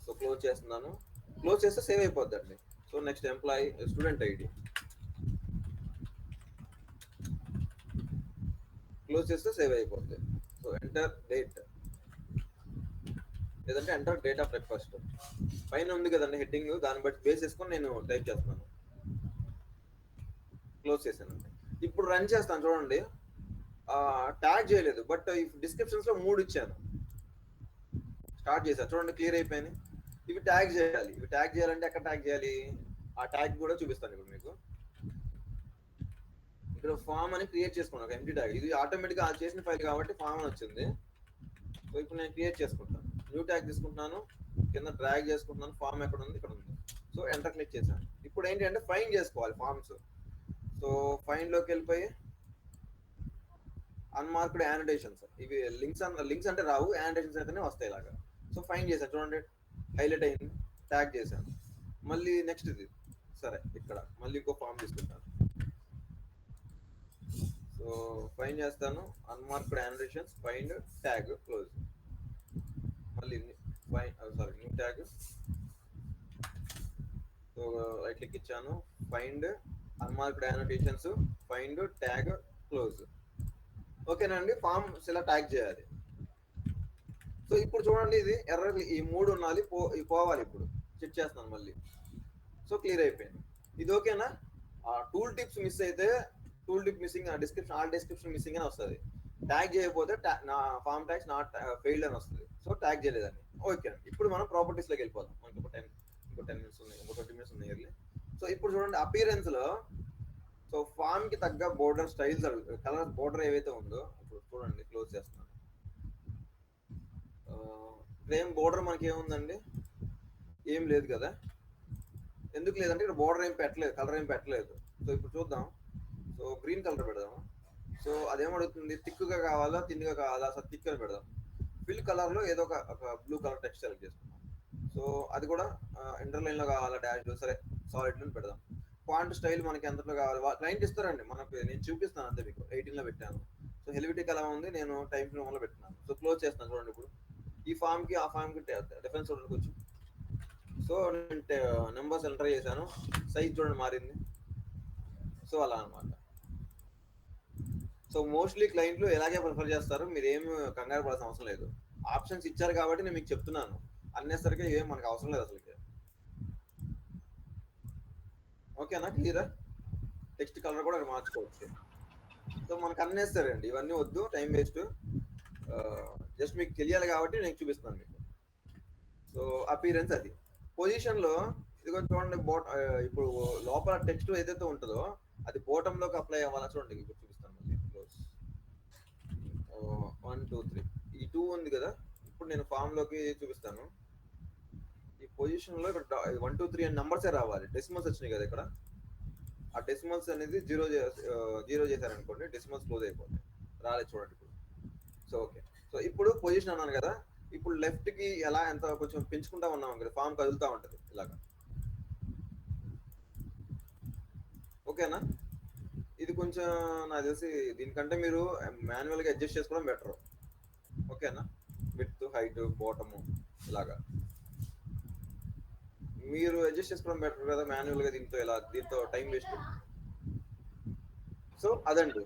So close చేస్తున్నాను, క్లోజ్ చేస్తే సేవ్ అయిపోద్దండి. So next employee student ID close చేస్తే సేవ్ అయిపోద్ది. సో ఎంటర్ డేట్, లేదంటే ఎంటర్ డేట్ ఆఫ్ బ్రేక్ఫాస్ట్. పైన ఉంది కదండి హెడ్డింగ్, దాన్ని బట్టి బేస్ చేసుకొని నేను టైప్ చేస్తున్నాను. క్లోజ్ చేశానండి. ఇప్పుడు రన్ చేస్తాను చూడండి. ట్యాగ్ చేయలేదు, బట్ డిస్క్రిప్షన్స్ లో 3 ఇచ్చాను. స్టార్ట్ చేశాను చూడండి, క్లియర్ అయిపోయింది. ఇవి ట్యాగ్ చేయాలి. ఇవి ట్యాగ్ చేయాలంటే ఎక్కడ ట్యాగ్ చేయాలి, ఆ ట్యాగ్ కూడా చూపిస్తాను ఇప్పుడు మీకు. ఇక్కడ ఫామ్ అని క్రియేట్ చేసుకున్నాను, ఒక ఎంటీ ట్యాగ్. ఇది ఆటోమేటిక్ గా చేసిన ఫైల్ కాబట్టి ఫామ్ అని వచ్చింది. సో ఇప్పుడు నేను క్రియేట్ చేసుకుంటాను, న్యూ ట్యాగ్ తీసుకుంటున్నాను, కింద డ్రాగ్ చేసుకుంటున్నాను. ఫామ్ ఎక్కడ ఉంది, ఇక్కడ ఉంది. సో ఎంటర్ క్లిక్ చేశాను. ఇప్పుడు ఏంటి అంటే ఫైండ్ చేసుకోవాలి ఫామ్స్. సో ఫైండ్ లోకి వెళ్ళిపోయి అన్మార్క్డ్ యానిటేషన్స్, ఇవి లింక్స్ అంటే రావు, యానిటేషన్స్ అయితేనే వస్తాయి ఇలాగా. సో ఫైండ్ చేశాను చూడండి, హైలైట్ అయింది, ట్యాగ్ చేశాను. మళ్ళీ నెక్స్ట్ ఇది, సరే ఇక్కడ మళ్ళీ ఇంకో ఫామ్ తీసుకుంటాను. సో ఫైండ్ చేస్తాను, unmarked annotations, find tag, close. మళ్ళీ new tag. So right click ఇచ్చాను, find unmarked annotations, find tag, close. ఓకేనండి, ఫామ్స్ ఇలా ట్యాగ్ చేయాలి. సో ఇప్పుడు చూడండి, ఇది ఎర్రర్ ఈ 3 ఉండాలి, పోవాలి. ఇప్పుడు చెక్ చేస్తున్నాను మళ్ళీ. సో క్లియర్ అయిపోయింది. ఇది ఓకేనా? టూల్ టిప్స్ మిస్ అయితే, tool tip missing, description all description missing అని వస్తుంది. ట్యాగ్ చేయకపోతే నా ఫామ్ ట్యాగ్స్ నాట్ ఫెయిల్డ్ అని వస్తుంది. సో ట్యాగ్ చేయలేదని. ఓకే, ఇప్పుడు మనం ప్రాపర్టీస్ లోకి వెళ్ళిపోదాం. మనకి ఇంకో 10 మినిట్స్ ఉన్నాయి, ఇంకో 20 మినిట్స్ ఉన్నాయి ఇయర్లీ. సో ఇప్పుడు చూడండి అపియరెన్స్ లో, సో ఫామ్ కి తగ్గ బోర్డర్ స్టైల్స్, కలర్ బోర్డర్ ఏవైతే ఉందో ఇప్పుడు చూడండి, క్లోజ్ చేస్తున్నాను. ఫ్రేమ్ బోర్డర్ మనకి ఏముందండి, ఏం లేదు కదా. ఎందుకు లేదంటే ఇక్కడ బోర్డర్ ఏం పెట్టలేదు, కలర్ ఏం పెట్టలేదు. సో ఇప్పుడు చూద్దాం. సో గ్రీన్ కలర్ పెడదాం. సో అదేమడుగుతుంది, థిక్గా కావాలా థిన్గా కావాలా, అసలు థిక్ అని పెడదాం. ఫిల్ కలర్ లో ఏదో ఒక బ్లూ కలర్ టెక్స్ట్ సెలెక్ట్ చేసుకుందాం. సో అది కూడా ఇంటర్లైన్ లో కావాలా, డాష్ లో, సరే సాలిడ్ లో పెడదాం. ఫాంట్ స్టైల్ మనకి ఎంతలో కావాలి, క్లయింట్ ఇస్తారండి మనకు, నేను చూపిస్తాను అంతే మీకు. 18 లో పెట్టాను. సో హెల్విటిక్ ఎలా ఉంది, నేను టైం ఫ్రేమ్ లో పెట్టినాను. సో క్లోజ్ చేస్తాను చూడండి. ఇప్పుడు ఈ ఫామ్ కి ఆ ఫామ్ కి డిఫరెన్స్ చూడండి కొంచెం. సో నేను నెంబర్స్ ఎంటర్ చేశాను, సైజ్ చూడండి మారింది. సో అలా అనమాట. సో మోస్ట్లీ క్లయింట్లు ఎలాగే ప్రిఫర్ చేస్తారు, మీరు ఏమి కంగారు పడాల్సిన అవసరం లేదు. ఆప్షన్స్ ఇచ్చారు కాబట్టి నేను మీకు చెప్తున్నాను, అన్నెసరిగా ఏం మనకు అవసరం లేదు అసలు. ఓకేనా, క్లియరా? టెక్స్ట్ కలర్ కూడా మార్చుకోవచ్చు. సో మనకు అన్నేస్తారండి, ఇవన్నీ వద్దు, టైం వేస్ట్. జస్ట్ మీకు తెలియాలి కాబట్టి నేను చూపిస్తాను మీకు. సో అపీరెన్స్ అది. పొజిషన్ లో ఇదిగో చూడండి, ఇప్పుడు లోపల టెక్స్ట్ ఏదైతే ఉంటుందో అది బాటమ్ లోకి అప్లై అవ్వాలా చూడండి. ఇప్పుడు చూపిస్తాను మళ్ళీ. క్లోజ్. 1 2 3 ఈ 2 ఉంది కదా. ఇప్పుడు నేను ఫామ్ లోకి చూపిస్తాను. ఈ పొజిషన్ లో ఇక్కడ 1 2 3 అని నంబర్సే రావాలి, డెసిమల్స్ వచ్చినాయి కదా ఇక్కడ. ఆ డెసిమల్స్ అనేది జీరో చేశారనుకోండి, డెసిమల్స్ క్లోజ్ అయిపోతాయి, రాలేదు చూడండి ఇప్పుడు. So okay. సో ఇప్పుడు పొజిషన్ అన్నాను కదా, ఇప్పుడు లెఫ్ట్ కి ఎలా ఎంత కొంచెం పెంచుకుంటా ఉన్నాం కదా, ఫామ్ కదులుతూ ఉంటుంది ఇలాగా. ఓకేనా? ఇది కొంచెం నాకు తెలిసి దీనికంటే మీరు మాన్యువల్గా అడ్జస్ట్ చేసుకోవడం బెటర్. ఓకేనా, విత్ హైట్ బాటము ఇలాగా మీరు అడ్జస్ట్ చేసుకోవడం బెటర్ కదా మాన్యువల్గా. దీంతో ఇలా దీంతో టైం వేస్ట్. సో అదండి,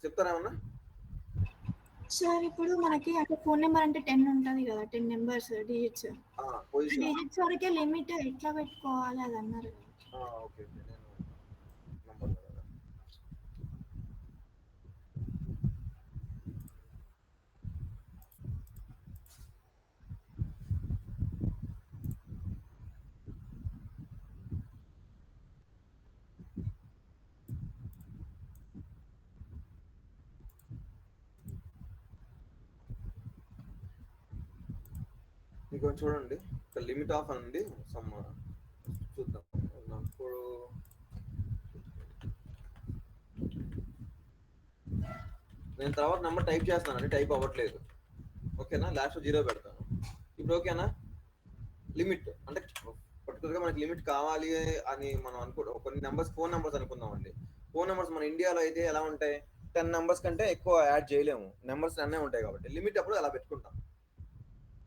చెప్తారా ఏమన్నా? సార్ ఇప్పుడు మనకి అక్కడ ఫోన్ నెంబర్ అంటే 10 ఉంటుంది కదా, 10 నెంబర్స్ డిజిట్స్. పొజిషన్ డిజిట్స్ వరకే లిమిట్ ఎట్లా పెట్టుకోవాలి అది అన్నారు కదా. ఓకే ఓకే, నేను నంబర్ ఇంకొంచెం చూడండి, ఇక్కడ లిమిట్ ఆఫ్ అండి సమ్ చూద్దాం. ఇప్పుడు నేను తర్వాత నెంబర్ టైప్ చేస్తానండి, టైప్ అవ్వట్లేదు. ఓకేనా, లాస్ట్ 0 పెడతాను. ఇప్పుడు ఓకేనా. లిమిట్ అంటే పర్టికులర్గా మనకి లిమిట్ కావాలి అని మనం కొన్ని నెంబర్స్ ఫోన్ నెంబర్స్ అనుకుందామండి. ఫోన్ నెంబర్స్ మన ఇండియాలో అయితే ఎలా ఉంటాయి, 10 నెంబర్స్ కంటే ఎక్కువ యాడ్ చేయలేము, నెంబర్స్ అన్నీ ఉంటాయి కాబట్టి లిమిట్ అప్పుడు అలా పెట్టుకుంటాం.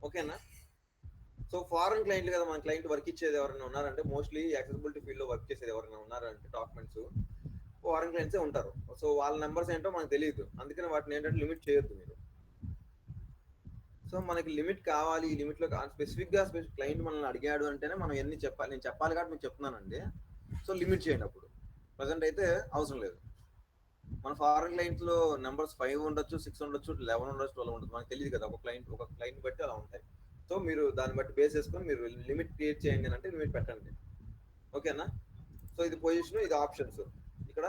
ఓకేనా. సో ఫారెన్ క్లయింట్లు కదా మన క్లయింట్ వర్క్ ఇచ్చేది ఎవరైనా ఉన్నారంటే, మోస్ట్లీ యాక్సెసిబిలిటీ ఫీల్డ్ లో వర్క్ చేసేది ఎవరైనా ఉన్నారంటే డాక్యుమెంట్స్ ఫారెన్ క్లయింట్సే ఉంటారు. సో వాళ్ళ నెంబర్స్ ఏంటో మనకు తెలియదు, అందుకని వాటిని ఏంటంటే లిమిట్ చేయొద్దు మీరు. సో మనకి లిమిట్ కావాలి, ఈ లిమిట్ లో స్పెసిఫిక్ గా క్లయింట్ మనల్ని అడిగాడు అంటేనే మనం ఎన్ని చెప్పాలి, నేను చెప్పాలి కాబట్టి మీకు చెప్తున్నానండి. సో లిమిట్ చేయండి. అప్పుడు ప్రజెంట్ అయితే అవసరం లేదు. మన ఫారెన్ క్లయింట్స్ లో నెంబర్స్ 5 ఉండొచ్చు, 6 ఉండొచ్చు, 11 ఉండొచ్చు, 12 ఉండొచ్చు, మనకు తెలియదు కదా. ఒక క్లయింట్ బట్టి అలా ఉంటాయి. సో మీరు దాన్ని బట్టి బేస్ చేసుకొని మీరు లిమిట్ క్రియేట్ చేయండి అంటే లిమిట్ పెట్టండి. ఓకేనా. సో ఇది పొజిషన్, ఇది ఆప్షన్స్. ఇక్కడ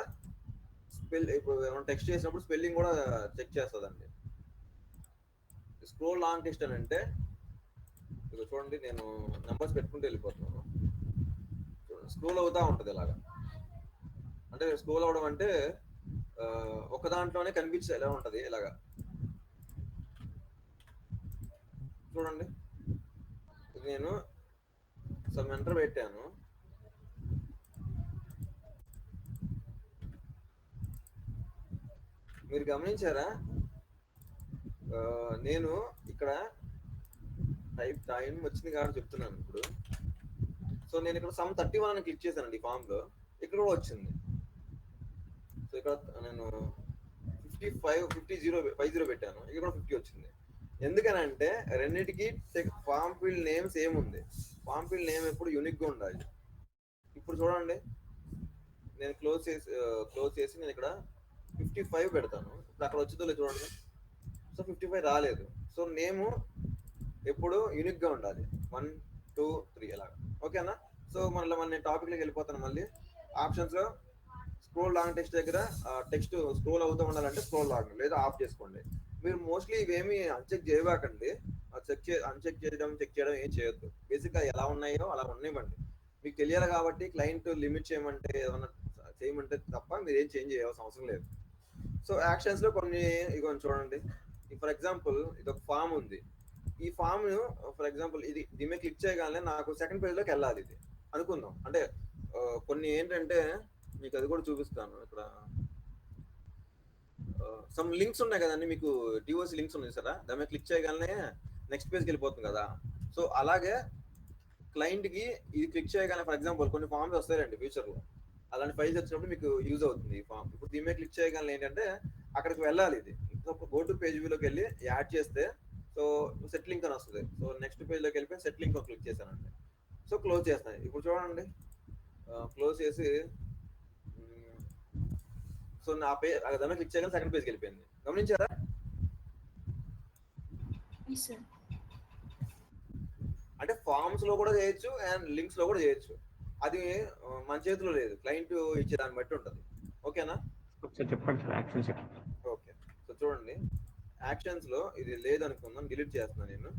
ఇప్పుడు మనం టెక్స్ట్ చేసినప్పుడు స్పెల్లింగ్ కూడా చెక్ చేస్తుందండి. స్క్రోల్ లాంగ్ టెక్స్ట్ అని అంటే ఇక చూడండి, నేను నెంబర్స్ పెట్టుకుంటూ వెళ్ళిపోతున్నాను. స్క్రోల్ అవుతా ఉంటుంది ఇలాగా. అంటే స్క్రోల్ అవడం అంటే ఒక దాంట్లోనే కనిపించే ఎలా ఉంటది ఇలాగా. చూడండి, నేను సమ్ ఎంటర్ పెట్టాను. మీరు గమనించారా, నేను ఇక్కడ టైం వచ్చింది కాబట్టి చెప్తున్నాను ఇప్పుడు. సో నేను ఇక్కడ సమ్ 31 అని క్లిక్ చేశానండి ఫామ్ లో, ఇక్కడ కూడా వచ్చింది. సో ఇక్కడ నేను 50 పెట్టాను, ఇక్కడ కూడా 50 వచ్చింది. ఎందుకనంటే రెండింటికి ఫామ్ ఫీల్డ్ నేమ్ సేమ్ ఉంది. ఫామ్ ఫీల్డ్ నేమ్ ఎప్పుడు యూనిక్ గా ఉండాలి. ఇప్పుడు చూడండి, నేను క్లోజ్ చేసి నేను ఇక్కడ 55 పెడతాను. ఇప్పుడు అక్కడ వచ్చిందో లేదు చూడండి. సో 55 రాలేదు. సో నేమ్ ఎప్పుడు యూనిక్ గా ఉండాలి, 1 2 3 అలాగా. ఓకేనా. సో మన నేను టాపిక్ లోకి వెళ్ళిపోతాను. మళ్ళీ ఆప్షన్స్ లో స్క్రోల్ లాంగ్ టెక్స్ట్ దగ్గర టెక్స్ట్ స్క్రోల్ అవుతూ ఉండాలంటే స్క్రోల్ లాంగ్ లేదా ఆఫ్ చేసుకోండి. మీరు మోస్ట్లీ ఇవేమి అన్చెక్ చేయబాకండి. అన్చెక్ చేయడం చెక్ చేయడం ఏం చేయొద్దు. బేసిక్ గా ఎలా ఉన్నాయో అలా ఉన్నాయండి. మీకు తెలియాలి కాబట్టి క్లయింట్ లిమిట్ చేయమంటే ఏమన్నా చేయమంటే తప్ప మీరు ఏం చేంజ్ చేయాల్సిన అవసరం లేదు. సో యాక్షన్స్ లో కొన్ని ఇగో చూడండి. ఫర్ ఎగ్జాంపుల్ ఇది ఒక ఫామ్ ఉంది. ఈ ఫామ్ ఫర్ ఎగ్జాంపుల్ దీని మీద క్లిక్ చేయగానే నాకు సెకండ్ పేజ్ లోకి వెళ్ళాలి ఇది అనుకుందాం. అంటే కొన్ని ఏంటంటే మీకు అది కూడా చూపిస్తాను. ఇక్కడ సమ్ లింక్స్ ఉన్నాయి కదండి, మీకు డిఓసి లింక్స్ ఉన్నాయి సరే, దాని మీద క్లిక్ చేయగానే నెక్స్ట్ పేజ్కి వెళ్ళిపోతుంది కదా. సో అలాగే క్లయింట్ కి ఇది క్లిక్ చేయగానే ఫర్ ఎగ్జాంపుల్ కొన్ని ఫామ్స్ వస్తాయండి ఫ్యూచర్ లో, అలాంటి ఫైల్స్ వచ్చినప్పుడు మీకు యూజ్ అవుతుంది ఈ ఫామ్. ఇప్పుడు దీని మీద క్లిక్ చేయగానే ఏంటంటే అక్కడికి వెళ్ళాలి. ఇది గో టు పేజ్ వ్యూలోకి వెళ్ళి యాడ్ చేస్తే సో సెట్ లింక్ అని వస్తుంది. సో నెక్స్ట్ పేజ్ లోకి వెళ్ళిపోయి సెట్ లింక్ క్లిక్ చేశానండి. సో క్లోజ్ చేస్తాను. ఇప్పుడు చూడండి, క్లోజ్ చేసి సో నా పేజ్ దాని క్లిక్ చేయగానే సెకండ్ పేజ్కి వెళ్ళిపోయింది. గమనించారా? అంటే ఫామ్స్ లో కూడా చేయొచ్చు అండ్ లింక్స్ లో కూడా చేయొచ్చు. అది మన చేతిలో లేదు, క్లయింట్ ఇచ్చే దాన్ని బట్టి ఉంటుంది. ఓకేనా. చెప్పండి సార్ యాక్షన్స్. ఓకే. సో చూడండి, యాక్షన్స్ లో ఇది లేదనుకుందాం, డిలీట్ చేస్తున్నాను, నేను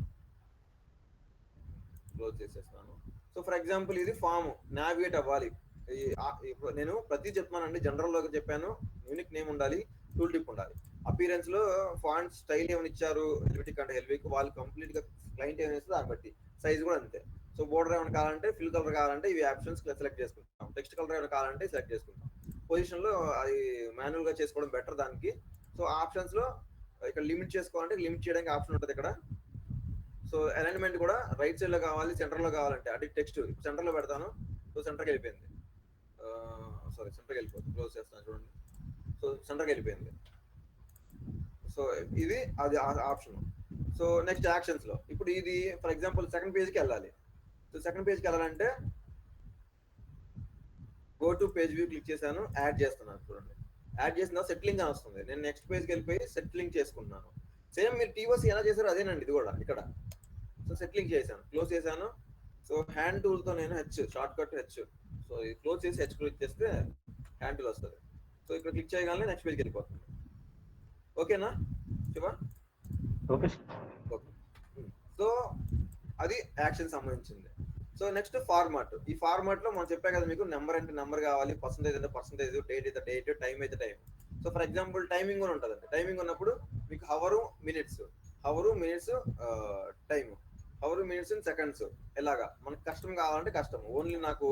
క్లోజ్ చేసేస్తాను. సో ఫర్ ఎగ్జాంపుల్ ఇది ఫామ్ నావిగేట్ అవ్వాలి. ఇప్పుడు నేను ప్రతి చెప్తున్నానండి, జనరల్ లో చెప్పాను, యూనిక్ నేమ్ ఉండాలి, టూల్ టిప్ ఉండాలి. అపీరెన్స్ లో ఫాంట్ స్టైల్ ఏమైనా ఇచ్చారు, హెల్విటిక్ అంటే హెల్విక్, వాళ్ళు కంప్లీట్ గా క్లయింట్ ఏమైనా ఇస్తే దాన్ని బట్టి సైజ్ కూడా అంతే. సో బోర్డర్ ఏమైనా కావాలంటే, ఫిల్ కలర్ కావాలంటే ఇవి ఆప్షన్స్ సెలెక్ట్ చేసుకుంటాం, టెక్స్ట్ కలర్ ఏమైనా కావాలంటే సెలెక్ట్ చేసుకుంటాం. పొజిషన్ లో అది మాన్యువల్ గా చేసుకోవడం బెటర్ దానికి. సో ఆప్షన్స్ లో ఇక్కడ లిమిట్ చేసుకోవాలంటే లిమిట్ చేయడానికి ఆప్షన్ ఉంటుంది ఇక్కడ. సో అలైన్మెంట్ కూడా రైట్ సైడ్ లో కావాలి, సెంటర్ లో కావాలంటే అది టెక్స్ట్ సెంటర్ లో పెడతాను. సో సెంటర్కి వెళ్ళిపోయింది. సారీ సెంటర్కి వెళ్ళిపోతుంది, క్లోజ్ చేస్తాను చూడండి. సో సెంటర్కి వెళ్ళిపోయింది. సో ఇది అది ఆప్షన్. సో నెక్స్ట్ యాక్షన్స్ లో ఇప్పుడు ఇది ఫర్ ఎగ్జాంపుల్ సెకండ్ పేజ్కి వెళ్ళాలి. సో సెకండ్ పేజ్కి వెళ్ళాలంటే go to page view click చేశాను, యాడ్ చేస్తున్నాను చూడండి. యాడ్ చేసిన సెట్లింగ్ అని వస్తుంది. నేను నెక్స్ట్ పేజ్కి వెళ్ళిపోయి సెట్లింగ్ చేసుకుంటున్నాను. సేమ్ మీరు టీఓసి ఎలా చేశారో అదేనండి ఇది కూడా ఇక్కడ. సో సెట్లింగ్ చేశాను, క్లోజ్ చేశాను. సో హ్యాండ్ టూల్ తో నేను షార్ట్ కట్ సో ఇది క్లోజ్ చేసి క్లిక్ చేస్తే హ్యాండ్ టూల్ వస్తుంది. సో ఇక్కడ క్లిక్ చేయగానే నెక్స్ట్ పేజ్కి వెళ్ళిపోతుంది. ఓకేనా శివ? ఓకే. ఓకే. సో అది యాక్షన్ సంబంధించింది. So next format. ఈ ఫార్మాట్ లో మనం చెప్పా కదా మీకు, నెంబర్ అంటే నెంబర్ కావాలి, పర్సంటేజ్ అంటే పర్సంటేజ్, డేట్ అయితే డేట్, టైం అయితే time. So for example timing కూడా ఉంటుందండి. టైమింగ్ ఉన్నప్పుడు మీకు hour minutes time, hour minutes in seconds. ఎలాగా మనకు కష్టం కావాలంటే కష్టం, ఓన్లీ నాకు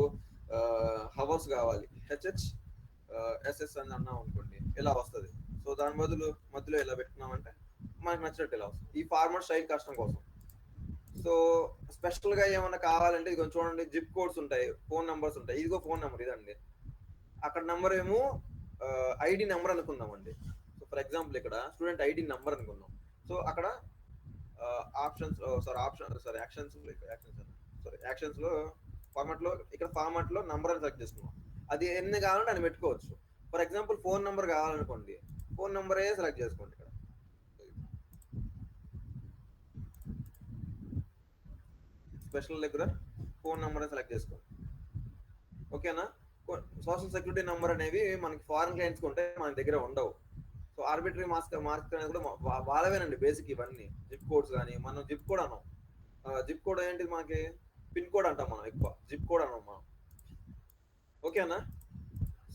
హవర్స్ కావాలి, HHSS అని అన్నాం అనుకోండి ఇలా వస్తుంది. సో దాని బదులు మధ్యలో ఎలా పెట్టుకున్నామంటే మనకు నచ్చినట్టు ఇలా వస్తుంది. ఈ ఫార్మాట్ స్టైల్ కష్టం కోసం. సో స్పెషల్ గా ఏమన్నా కావాలంటే ఇది చూడండి, జిప్ కోడ్స్ ఉంటాయి, ఫోన్ నెంబర్స్ ఉంటాయి. ఇదిగో ఫోన్ నెంబర్ ఇదండి, అక్కడ నెంబర్ ఏమో ఐడి నెంబర్ అనుకుందామండి. సో ఫర్ ఎగ్జాంపుల్ ఇక్కడ స్టూడెంట్ ఐడి నెంబర్ అనుకుందాం. సో అక్కడ యాక్షన్స్ లో ఫార్మాట్ లో నంబర్ అని సెలెక్ట్ చేసుకున్నాం. అది ఎన్ని కావాలంటే అని పెట్టుకోవచ్చు. ఫర్ ఎగ్జాంపుల్ ఫోన్ నెంబర్ కావాలనుకోండి, ఫోన్ నెంబరే సెలెక్ట్ చేసుకోండి. ఇక్కడ స్పెషల్ దగ్గర ఫోన్ నెంబర్ సెలెక్ట్ చేసుకోండి. ఓకేనా? సోషల్ సెక్యూరిటీ నెంబర్ అనేవి మనకి ఫారెన్ క్లయింట్స్ ఉంటే మన దగ్గర ఉండవు. సో ఆర్బిటరీ మార్క్స్ అనేది కూడా వాళ్ళవేనండి బేసిక్. ఇవన్నీ జిప్ కోడ్స్ కానీ, మనం జిప్ కోడ్ అన్నాం. జిప్ కోడ్ ఏంటిది మనకి పిన్ కోడ్ అంటాం మనం, ఎక్కువ జిప్ కోడ్ అన్నాం మనం. ఓకేనా?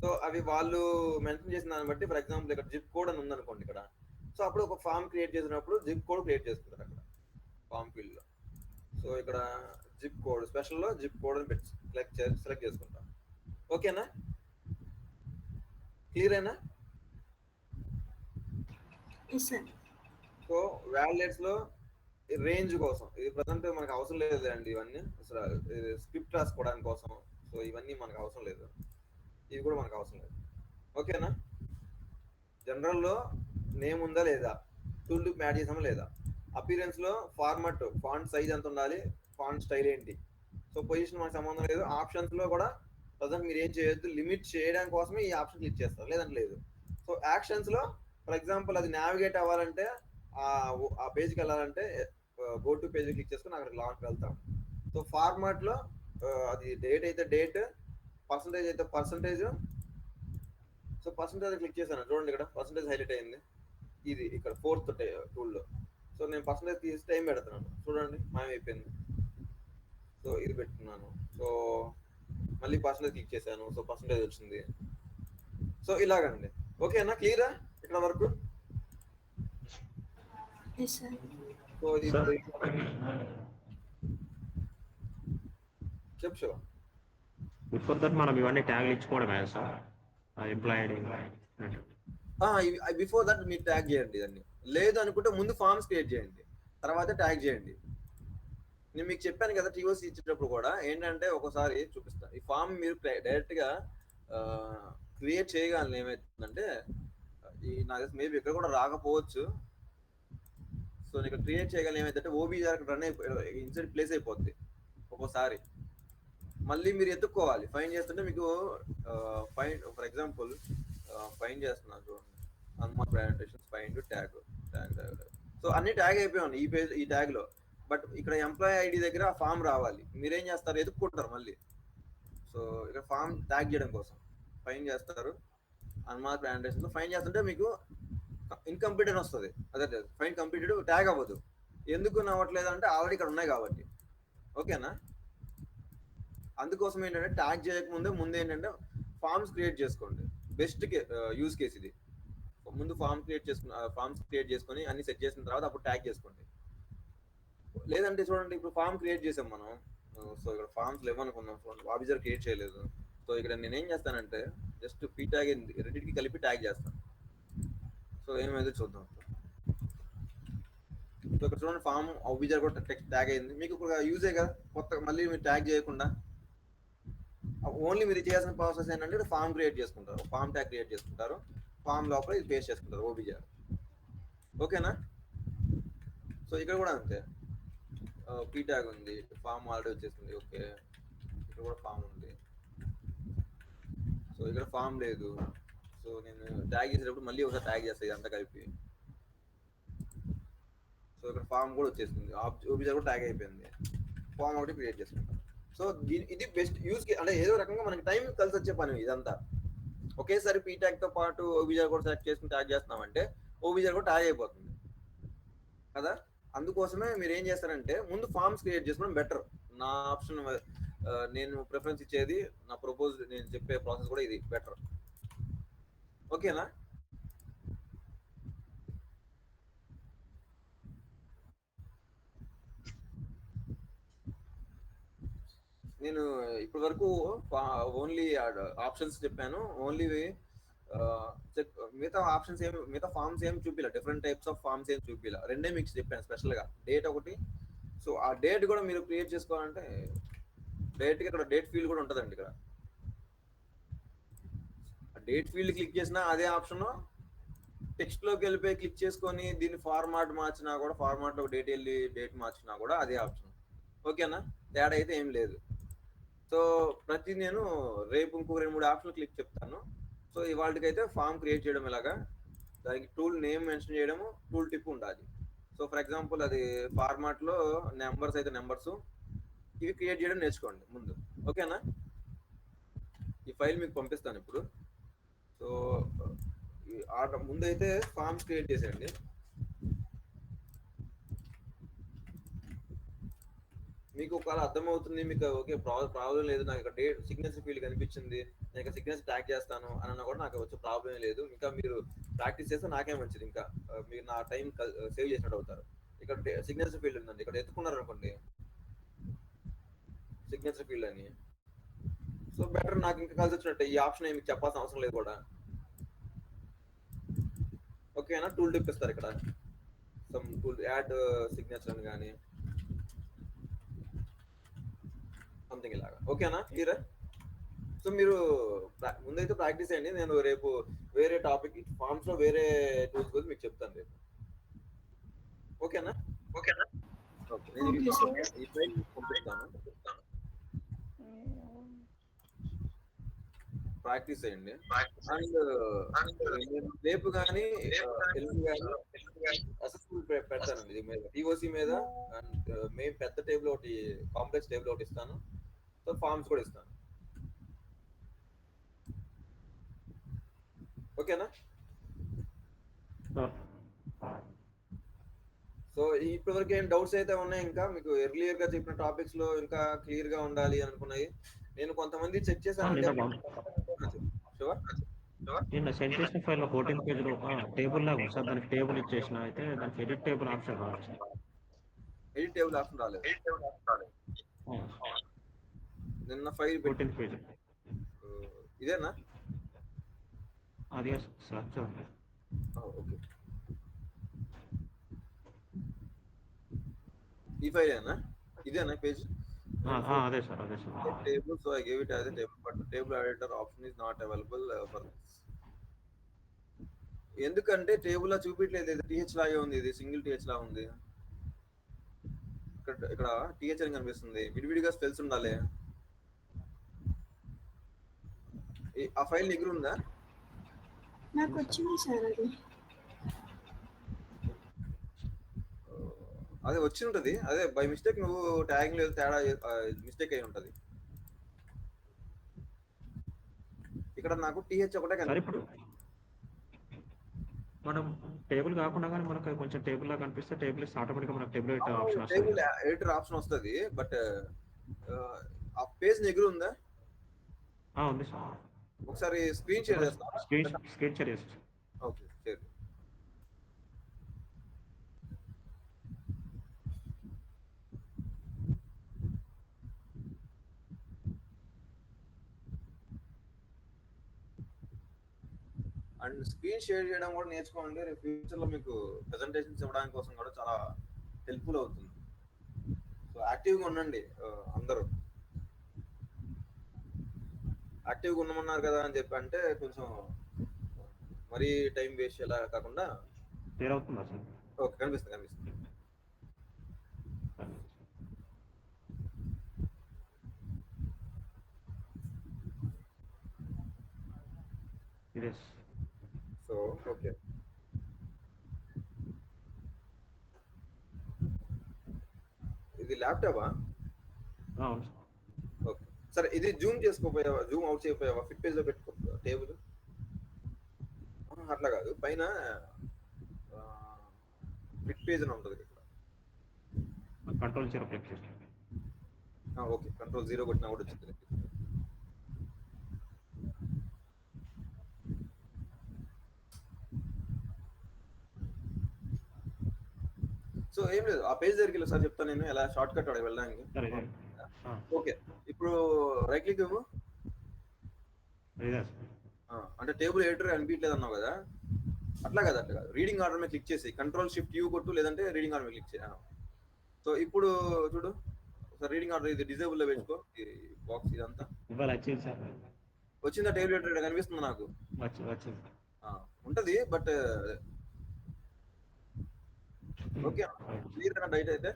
సో అవి వాళ్ళు మెన్షన్ చేసిన దాన్ని బట్టి, ఫర్ ఎగ్జాంపుల్ ఇక్కడ జిప్ కోడ్ అని ఉందనుకోండి ఇక్కడ. సో అప్పుడు ఒక ఫామ్ క్రియేట్ చేసినప్పుడు జిప్ కోడ్ క్రియేట్ చేసుకుంటారు అక్కడ ఫామ్ ఫీల్డ్ లో. సో ఇక్కడ జిప్ కోడ్ స్పెషల్ లో జిప్ కోడ్ అని పెట్టి సెలెక్ట్ చేసుకుంటాం. ఓకేనా? క్లియర్ అయినా? సో వ్యాలిడేట్స్ లో రేంజ్ కోసం ఇది ప్రజెంట్ మనకు అవసరం లేదు అండి. ఇవన్నీ అసలు స్క్రిప్ట్ రాసుకోవడానికి కోసం. సో ఇవన్నీ మనకు అవసరం లేదు, ఇవి కూడా మనకు అవసరం లేదు. ఓకేనా? జనరల్ లో నేమ్ ఉందా లేదా, టూల్ టిప్ యాడ్ చేసామా లేదా, అపీరెన్స్ లో ఫార్మాట్, ఫాంట్ సైజ్ ఎంత ఉండాలి, ఫాంట్ స్టైల్ ఏంటి. సో పొజిషన్ మనకు సంబంధం లేదు. ఆప్షన్స్ లో కూడా ప్రజెంట్ మీరు ఏం చేయొద్దు, లిమిట్ చేయడం కోసమే ఈ ఆప్షన్ క్లిక్ చేస్తారు, లేదంటే లేదు. సో యాక్షన్స్ లో ఫర్ ఎగ్జాంపుల్ అది నావిగేట్ అవ్వాలంటే, ఆ పేజ్కి వెళ్ళాలంటే గో టు పేజ్ క్లిక్ చేసుకుని అక్కడ లాంగ్ వెళ్తాం. సో ఫార్మాట్ లో అది డేట్ అయితే డేట్, పర్సంటేజ్ అయితే పర్సంటేజ్. సో పర్సంటేజ్ క్లిక్ చేశాను చూడండి, ఇక్కడ పర్సంటేజ్ హైలైట్ అయింది. ఇది ఇక్కడ ఫోర్త్ టూల్లో. సో నేను పర్సంటేజ్ తీసి టైం పెడుతున్నాను చూడండి, మాయమైపోయింది. సో ఇది పెట్టుకున్నాను. సో మళ్ళీ పర్సంటేజ్ క్లిక్ చేశాను. సో పర్సంటేజ్ వచ్చింది. సో ఇలాగండి. ఓకేనా? క్లియరా ఇక్కడ వరకు? సో చెప్పు శివ. బిఫోర్ దట్ మనం ఇవన్నీ ట్యాగ్లు ఇచ్చుకోవడమే sir, employee ID. Before that మీరు ట్యాగ్ చేయండి దాన్ని. లేదు అనుకుంటే ముందు ఫార్మ్స్ క్రియేట్ చేయండి, తర్వాత ట్యాగ్ చేయండి. నేను మీకు చెప్పాను కదా, టీఓసి ఇచ్చేటప్పుడు కూడా ఏంటంటే ఒకసారి చూపిస్తాను. ఈ ఫామ్ మీరు డైరెక్ట్ గా క్రియేట్ చేయగానే ఏమవుతుందంటే, ఈ నాకు మేబీ ఇక్కడ కూడా రాకపోవచ్చు. సో ఇక్కడ క్రియేట్ చేయగలని ఏమైతే ఓబీఆర్ రన్ అయిపోయి ఇన్సైడ్ ప్లేస్ అయిపోద్ది ఒక్కోసారి. మళ్ళీ మీరు ఎత్తుక్కోవాలి. ఫైండ్ చేస్తుంటే మీకు ఫైండ్ ఫర్ ఎగ్జాంపుల్ ఫైండ్ చేస్తున్నాను చూడండి, అన్మార్క్ ప్రెజెంటేషన్స్, ఫైండ్ ట్యాగ్. సో అన్ని ట్యాగ్ అయిపోయాను ఈ పేజ్, ఈ ట్యాగ్ లో. బట్ ఇక్కడ ఎంప్లాయీ ఐడి దగ్గర ఆ ఫామ్ రావాలి. మీరేం చేస్తారు, ఎత్తుక్కుంటారు మళ్ళీ. సో ఇక్కడ ఫామ్ ట్యాగ్ చేయడం కోసం ఫైండ్ చేస్తారు. అన్మార్క్ ప్రెజెంటేషన్స్ ఫైండ్ చేస్తుంటే మీకు ఇన్కంప్లీట్ అని వస్తుంది. అదే ఫైండ్ కంప్లీటెడ్ ట్యాగ్ అవ్వదు. ఎందుకు అవ్వట్లేదు అంటే ఆల్రెడీ ఇక్కడ ఉన్నాయి కాబట్టి. ఓకేనా? అందుకోసం ఏంటంటే ట్యాగ్ చేయకముందే ముందు ఏంటంటే ఫార్మ్స్ క్రియేట్ చేసుకోండి. బెస్ట్ యూజ్ కేసు ఇది. ముందు ఫార్మ్స్ క్రియేట్ చేసుకొని అన్ని సెట్ చేసిన తర్వాత అప్పుడు ట్యాగ్ చేసుకోండి. లేదంటే చూడండి, ఇప్పుడు ఫామ్ క్రియేట్ చేసాం మనం. సో ఇక్కడ ఫార్మ్స్ లేవనుకున్నాం, ఆఫీసర్ క్రియేట్ చేయలేదు. సో ఇక్కడ నేనేం చేస్తానంటే జస్ట్ పీ ట్యాగ్ రెండింటికి కలిపి ట్యాగ్ చేస్తాను. సో ఏమైందో చూద్దాం. సో ఇక్కడ చూడండి ఫామ్ ఆబ్జెక్ట్ కూడా టెక్స్ట్ ట్యాగ్ అయింది. మీకు ఇప్పుడు యూజే కదా, కొత్త మళ్ళీ మీరు ట్యాగ్ చేయకుండా ఓన్లీ మీరు చేయాల్సిన ప్రాసెస్ ఏంటంటే ఫామ్ క్రియేట్ చేసుకుంటారు, ఫామ్ ట్యాగ్ క్రియేట్ చేసుకుంటారు, ఫామ్ లోపల ఇది పేస్ట్ చేసుకుంటారు ఓబీజే. ఓకేనా? సో ఇక్కడ కూడా అంతే, పీ ట్యాగ్ ఉంది, ఫామ్ ఆల్రెడీ వచ్చేసింది. ఓకే, ఇక్కడ కూడా ఫామ్ ఉంది. సో ఇక్కడ ఫామ్ లేదు. సో నేను ట్యాగ్ చేసేటప్పుడు మళ్ళీ ఒకసారి ట్యాగ్ చేస్తాను ఇదంతా కలిపి. సో ఇక్కడ ఫామ్ కూడా వచ్చేసింది, ఓబీజే కూడా ట్యాగ్ అయిపోయింది, ఫామ్ ఒకటి క్రియేట్ చేసుకుంటాం. సో ఇది బెస్ట్ యూజ్, అంటే ఏదో రకంగా మనకి టైం కలిసి వచ్చే పని ఇదంతా. ఒకేసారి పీ ట్యాగ్ తో పాటు ఓబీజే కూడా సెలెక్ట్ చేసుకుని ట్యాగ్ చేస్తున్నామంటే ఓబీజే కూడా ట్యాగ్ అయిపోతుంది కదా. అందుకోసమే మీరు ఏం చేస్తారంటే ముందు ఫార్మ్స్ క్రియేట్ చేసుకోవడం బెటర్. నా ఆప్షన్, నేను ప్రిఫరెన్స్ ఇచ్చేది, నా ప్రపోజ్, నేను చెప్పే ప్రాసెస్ కూడా ఇది బెటర్. ఓకేనా? నేను ఇప్పటి వరకు ఓన్లీ ఆప్షన్స్ చెప్పాను. ఓన్లీ మిగతా ఆప్షన్స్ ఏమి, మిగతా ఫార్మ్స్ ఏమి చూపిలా, డిఫరెంట్ టైప్స్ ఆఫ్ ఫార్మ్స్ ఏమి చూపిలా. రెండే మీకు చెప్పాను స్పెషల్ గా, డేట్ ఒకటి. సో ఆ డేట్ కూడా మీరు క్రియేట్ చేసుకోవాలంటే డేట్ కి ఇక్కడ డేట్ ఫీల్డ్ కూడా ఉంటుందండి. ఇక్కడ డేట్ ఫీల్డ్ క్లిక్ చేసినా అదే ఆప్షన్, టెక్స్ట్ లోకి వెళ్ళిపోయి క్లిక్ చేసుకొని దీన్ని ఫార్మాట్ మార్చినా కూడా, ఫార్మాట్ లో డేట్ వెళ్ళి డేట్ మార్చినా కూడా అదే ఆప్షన్. ఓకేనా? తేడా అయితే ఏం లేదు. సో ప్రతి నేను రేపు ఇంకో 2-3 ఆప్షన్లు క్లిక్ చెప్తాను. సో ఇవాళకైతే ఫామ్ క్రియేట్ చేయడం ఎలాగా, దానికి టూల్ నేమ్ మెన్షన్ చేయడము, టూల్ టిప్ ఉండాలి. సో ఫర్ ఎగ్జాంపుల్ అది ఫార్మాట్ లో నెంబర్స్ అయితే నెంబర్స్, ఇవి క్రియేట్ చేయడం నేర్చుకోండి ముందు. ఓకేనా? ఈ ఫైల్ మీకు పంపిస్తాను ఇప్పుడు. సో ముందు అయితే ఫామ్స్ క్రియేట్ చేసేయండి. మీకు ఒకవేళ అర్థమవుతుంది, మీకు ఓకే ప్రాబ్లం లేదు, నాకు ఇక్కడ డేట్ సిగ్నేచర్ ఫీల్డ్ కనిపించింది, నేను ఇక్కడ సిగ్నేచర్ ట్యాగ్ చేస్తాను అని అన్నా కూడా నాకు వచ్చే ప్రాబ్లం లేదు. ఇంకా మీరు ప్రాక్టీస్ చేస్తే నాకే మంచిది, ఇంకా మీరు నా టైం సేవ్ చేసినట్టు అవుతారు. ఇక్కడ సిగ్నేచర్ ఫీల్డ్ ఉందండి, ఇక్కడ ఎత్తుకున్నారు అనుకోండి సిగ్నేచర్ ఫీల్డ్ అని. సో బెటర్, నాకు ఇంకా కలిసి వచ్చినట్టే, ఈ ఆప్షన్ ఏమి చెప్పాల్సిన అవసరం లేదు కూడా. ఓకేనా? టూల్ టిప్ ఇస్తారు ఇక్కడ, సమ్ టూల్ యాడ్ సిగ్నేచర్ అని కానీ సంథింగ్ ఇలాగా. ఓకేనా? క్లియర్? సో మీరు ముందైతే ప్రాక్టీస్ చేయండి. నేను రేపు వేరే టాపిక్ ఫార్మ్స్ లో వేరే టూల్స్ గురించి మీకు చెప్తాను రేపు. ఓకేనా? ఓకేనా? ఓకే, నేను ఈ ఫైల్ పంపిస్తాను, ప్రాక్టీస్ చేయండి. అండ్ రేపు కానీ ఎల్లుండి కానీ అసెస్మెంట్ పెడతానండి ఇది మీద, టీఓసి మీద. అండ్ మేము పెద్ద టేబుల్ ఒకటి, కాంప్లెక్స్ టేబుల్ ఒకటి ఇస్తాను. సో ఫార్మ్స్ కూడా ఇస్తాను. ఓకేనా? సో ఇప్పటి వరకు ఏం డౌట్స్ అయితే ఉన్నాయి ఇంకా మీకు ఎర్లియర్ గా చెప్పిన టాపిక్స్ లో ఇంకా క్లియర్ గా ఉండాలి అనుకున్నాయి? నేను కొంతమంది చెక్ చేశాను. నిన్న సెండ్ చేసిన ఫైల్ లో 14 పేజీలో టేబుల్ లాగా సార్, దానికి టేబుల్ ఇచ్చేసిన, అయితే దానికి ఎడిట్ టేబుల్ ఆప్షన్ రావచ్చు. ఎడిట్ టేబుల్ ఆప్షన్ రాలేదు. నిన్న ఫైల్ 14 పేజీ ఇదేనా? అది సార్ చూడండి. ఓకే, ఈ ఫైల్ ఏనా? ఇదేనా పేజ్? అదే సార్, అదే sir. Table, so I gave it as a table, but the table editor option is not available for this. ఎందుకంటే టేబుల్ లో చూపించలేదు, ఇది టీహెచ్ లాగే ఉంది, ఇది సింగిల్ టీహెచ్ లా ఉంది. ఇక్కడ టీహెచ్ అని కనిపిస్తుంది, విడివిడిగా స్పెల్స్ ఉండాలి. ఆ ఫైల్ దగ్గర ఉందా? నాకు వచ్చింది సార్, అది అదే వచ్చి ఉంటది, అదే బై మిస్టేక్ నువ్వు ట్యాగింగ్ లేదు, తేడా మిస్టేక్ అయి ఉంటది. ఇక్కడ నాకు టీహెచ్ ఒకటే ఇప్పుడు మనం టేబుల్ కాకుండా కానీ మనకు కొంచెం టేబుల్ లా కనిపిస్తే టేబుల్ ఆటోమేటిక్ గా మనకు టేబుల్ ఆప్షన్ వస్తుంది, టేబుల్ ఎడిటర్ ఆప్షన్ వస్తుంది. బట్ ఆ పేజ్ దగ్గర ఉందా? ఉంది సార్. ఒకసారి స్క్రీన్ షేర్ చేస్తా. స్క్రీన్ షేర్ చేస్తా. Okay, share. And screen share చేయడం కూడా నేర్చుకోండి. రేపు ఫ్యూచర్లో మీకు ప్రెజెంటేషన్స్ ఇవ్వడానికి కోసం కూడా చాలా హెల్ప్ఫుల్ అవుతుంది. సో యాక్టివ్గా ఉండండి. అందరూ యాక్టివ్గా ఉండమన్నారు కదా అని చెప్పి అంటే కొంచెం మరీ టైం వేస్ట్ చేయాలా కాకుండా. క్లియర్ అవుతుందా సార్? ఓకే, కనిపిస్తుంది. Yes. సో ఓకే, ఇది ల్యాప్టాపా? అవును సార్. ఓకే సరే, ఇది జూమ్ చేసుకోపోయావా? జూమ్ అవుట్ చేయకపోయావా? ఫిట్ పేజ్ లో పెట్టుకో టేబుల్. అట్లా కాదు, పైన ఫిట్ పేజ్ అని ఉంటుంది ఇక్కడ. కంట్రోల్ 0 క్లిక్ చేసి. ఓకే, కంట్రోల్ 0 కొట్టినా కూడా వచ్చింది. సో ఏం లేదు, ఆ పేజ్ దగ్గరికి సార్ చెప్తాను నేను ఎలా షార్ట్ కట్ అడిగి వెళ్ళడానికి. సరే. ఓకే, ఇప్పుడు రైట్ క్లిక్ ఇవ్వు. అంటే టేబుల్ ఎడిటర్ అనిపించలేదు అన్నావు కదా, అట్లా కాదు. రీడింగ్ ఆర్డర్ మీద క్లిక్ చేసి కంట్రోల్ షిఫ్ట్ యూ కొట్టు, లేదంటే రీడింగ్ ఆర్డర్ మీద క్లిక్ చేయ. సో ఇప్పుడు చూడు, ఒకసారి రీడింగ్ ఆర్డర్ ఇది డిజేబుల్ లో పెట్టుకో. ఈ బాక్స్ ఇదంతా వచ్చిందా? టేబుల్ ఎడిటర్ కనిపిస్తుంది నాకు. ఉంటది బట్ ఓకే, క్లియర్ గా రైట్ అయితే.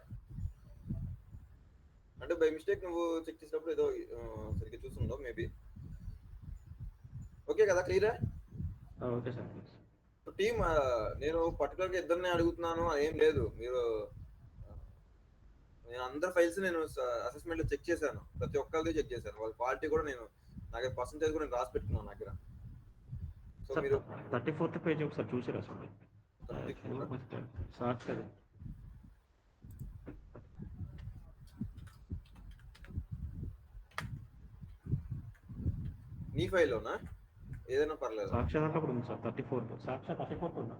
అంటే బై మిస్టేక్ నువ్వు చెక్ చేసినప్పుడు ఏదో సరిగ్గా చూస్తుండవు మేబీ. ఓకే కదా, క్లియరా? Okay sir. టీమ్ నేను పర్టికులర్ గా ఇద్దరిని అడుగుతున్నాను ఏం లేదు. మీరు నేను అందరి ఫైల్స్ నేను అసెస్మెంట్ లో చెక్ చేశాను, ప్రతి ఒక్కరిది చెక్ చేశాను. వాళ్ళ క్వాలిటీ కూడా నేను నాకు పర్సెంటేజ్ కూడా నేను రాసి పెట్టుకున్నాను దగ్గర. సో మీరు 34th పేజ్ ఒకసారి చూసిరా సార్? సార్ కదా నీ ఫైల్లోనా? ఏదైనా పర్లేదు. సాక్షి దాంట్లో కూడా ఉంది సార్. 34 సాక్షి 34 ఉందా?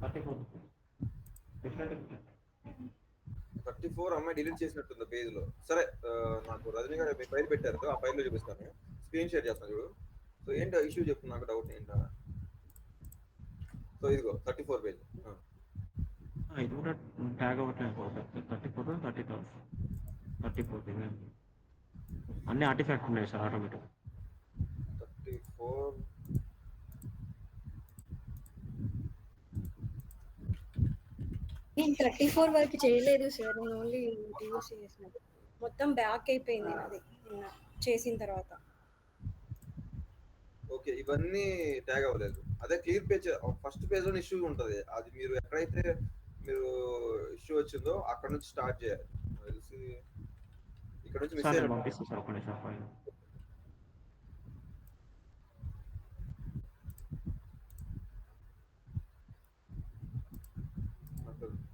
34 అమ్మాయి డిలీట్ చేసినట్టుంది పేజ్ లో. సరే, నాకు రజనీ గారు మీ ఫైల్ పెట్టారు, ఆ ఫైల్ లో చూపిస్తాను. స్క్రీన్ షేర్ చేస్తాను చూడు. సో ఏంటో ఇష్యూ చెప్పు, నాకు డౌట్ ఏంటా. సో ఇదిగో 34 పేజ్. ఇది కూడా ట్యాగ్ అవ్వట్లేదు. 34 అన్ని ఆర్టిఫాక్ట్ ఉన్నాయి సార్ ఆటోమేటిక్. 34 నేను 34 వరకు చేయలేదు సార్. నేను ఓన్లీ యూస్ చేసిన, మొత్తం బ్యాక్ అయిపోయింది అది చేసిన తర్వాత. ఓకే, ఇవన్నీ ట్యాగ్ అవ్వలేదు. అదే క్లియర్ పేజ్ ఫస్ట్ పేజ్ లో ఇష్యూ ఉంటది. అది మీరు ఎక్కడైతే మీరు ఇష్యూ వచ్చిందో అక్కడ నుంచి స్టార్ట్ చేయాలి. తెలిసి ఇక్కడ నుంచి మిస్ అయ్యారు. పంపిస్తాను సార్, ఒక నిమిషం ఫైల్.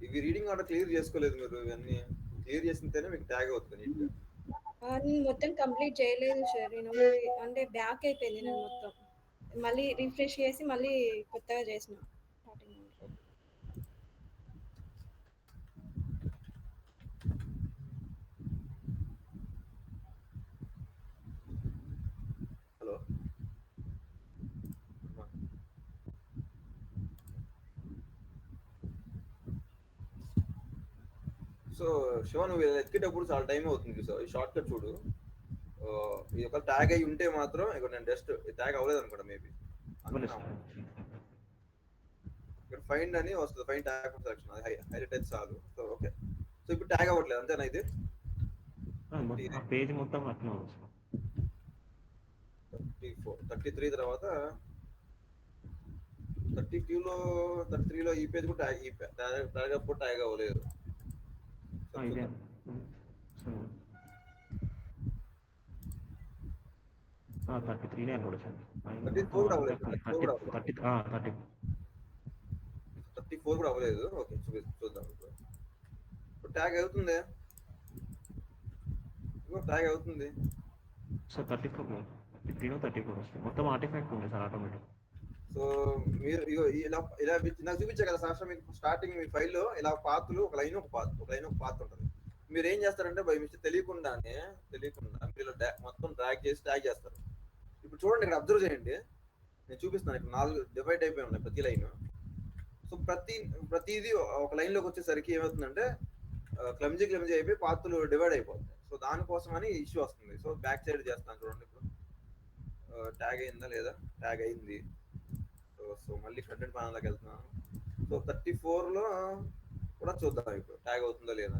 ఇవి రీడింగ్ ఆర్డర్ క్లియర్ చేసుకోలేదు మీరు. ఇవన్నీ క్లియర్ చేసితేనే మీకు ట్యాగ్ అవుతుంది. నేను మొత్తం కంప్లీట్ చేయలేదు సార్. నేను అంటే బ్యాక్ అయిపోయింది నేను మొత్తం. మళ్ళీ రిఫ్రెష్ చేసి మళ్ళీ కొత్తగా చేసిన. హలో, సో శివ నువ్వు ఎక్కేటప్పుడు చాలా టైం అవుతుంది చూసావు. ఈ షార్ట్ కట్ చూడు. ఇది ఒక ట్యాగ్ అయి ఉంటే మాత్రం ఇక్కడ నేను జస్ట్ ట్యాగ్ అవ్వలేదు అనుకోండి మేబీ. ఇక్కడ ఫైండ్ అని వస్తుంది, ఫైండ్ ట్యాగ్ సెలక్షన్, అది హైలైట్ అయితే చాలు. సో ఓకే, సో ఇప్పుడు ట్యాగ్ అవ్వట్లేదు అంతేనా? ఇది పేజ్ మొత్తం అట్లా 34 33 తర్వాత 33లో ఈ పేజ్ కూడా ట్యాగ్ అప్పుడు ట్యాగ్ అవ్వలేదు. 33 అనుకోండి సార్. 34 కూడా అవ్వలేదు. 34 కూడా అవ్వలేదు. ఓకే, చూద్దాం. ఇప్పుడు ట్యాగ్ అవుతుంది, ట్యాగ్ అవుతుంది సార్. 34 వస్తుంది, మొత్తం ఆర్టిఫాక్ట్ ఉంది సార్ ఆటోమేటిక్. సో మీరు ఇలా నాకు చూపించే కదా సార్, మీకు స్టార్టింగ్ మీ ఫైల్లో ఇలా పాత్రలు ఒక లైన్ ఒక పాత్ ఉంటుంది. మీరు ఏం చేస్తారంటే బై మిస్టేక్ తెలియకుండా మీరు మొత్తం డ్రాగ్ చేసి ట్యాగ్ చేస్తారు. ఇప్పుడు చూడండి, ఇక్కడ అబ్జర్వ్ చేయండి. నేను చూపిస్తున్నాను ఇక్కడ 4 డివైడ్ అయిపోయి ఉన్నాయి ప్రతి లైన్. సో ప్రతిదీ ఒక లైన్ లోకి వచ్చేసరికి ఏమవుతుందంటే క్లమ్జీ అయిపోయి పాత్రలు డివైడ్ అయిపోతాయి. సో దానికోసం అని ఇష్యూ వస్తుంది. సో బ్యాక్ సైడ్ చేస్తాను చూడండి. ఇప్పుడు ట్యాగ్ అయిందా లేదా? ట్యాగ్ అయింది. సో మళ్ళీ కంటెంట్ ప్యానల్లోకి వెళ్తున్నాను. సో 34లో కూడా చూద్దాం ఇప్పుడు ట్యాగ్ అవుతుందా లేదా.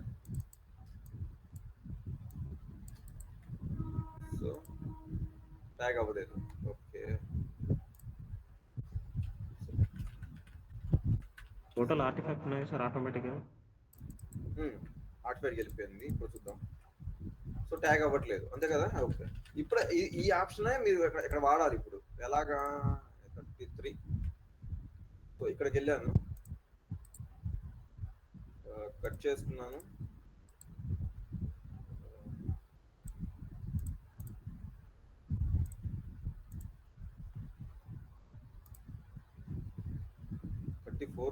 సో ట్యాగ్ అవ్వలేదు. ఓకే, టోటల్ ఆర్టిఫాక్ట్ ఉన్నాయి సార్ ఆటోమేటిక్గా. ఆర్టిఫాక్ట్కి వెళ్ళిపోయింది. ఇప్పుడు చూద్దాం. సో ట్యాగ్ అవ్వట్లేదు అంతే కదా. ఓకే, ఇప్పుడు ఈ ఆప్షన్ మీరు ఇక్కడ వాడాలి. ఇప్పుడు ఎలాగా? 33. సో ఇక్కడికి వెళ్ళాను, కట్ చేసుకున్నాను.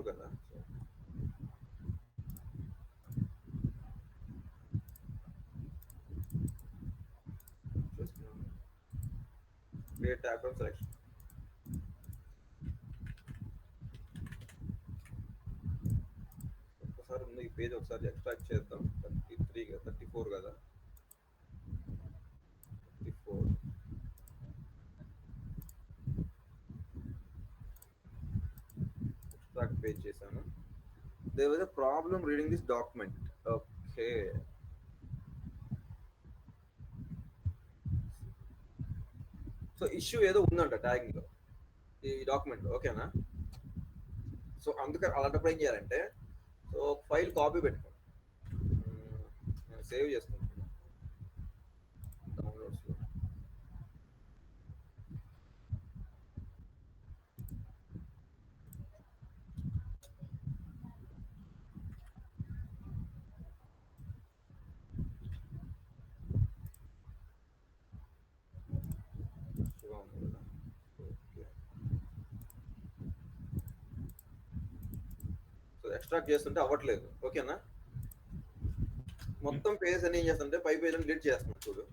కదా. Create tab from selection. ఒకసారి ఉంది ఈ పేజ్ ఒకసారి ఎక్స్ట్రాక్ట్ చేద్దాం. 33 కదా, 34 కదా, 34. ఎక్స్ట్రాక్ట్ పేజ్ చేశాను. There was a problem reading this document. Okay. So issue ఏదో ఉందంట ట్యాగింగ్ లో ఈ డాక్యుమెంట్. ఓకేనా? సో అందుకని అలాంటప్పుడు ఏం చేయాలంటే, సో ఫైల్ కాపీ పెట్టుకోండి. నేను సేవ్ చేసుకుంటున్నాను డౌన్లోడ్స్ లో. ఎక్స్ట్రాక్ట్ చేస్తుంటే అవ్వట్లేదు. ఓకేనా? మొత్తం పేజ్ అని ఏం చేస్తుంటే పై పేజ్ అని డిలీట్ చేస్తున్నాను. చూడు,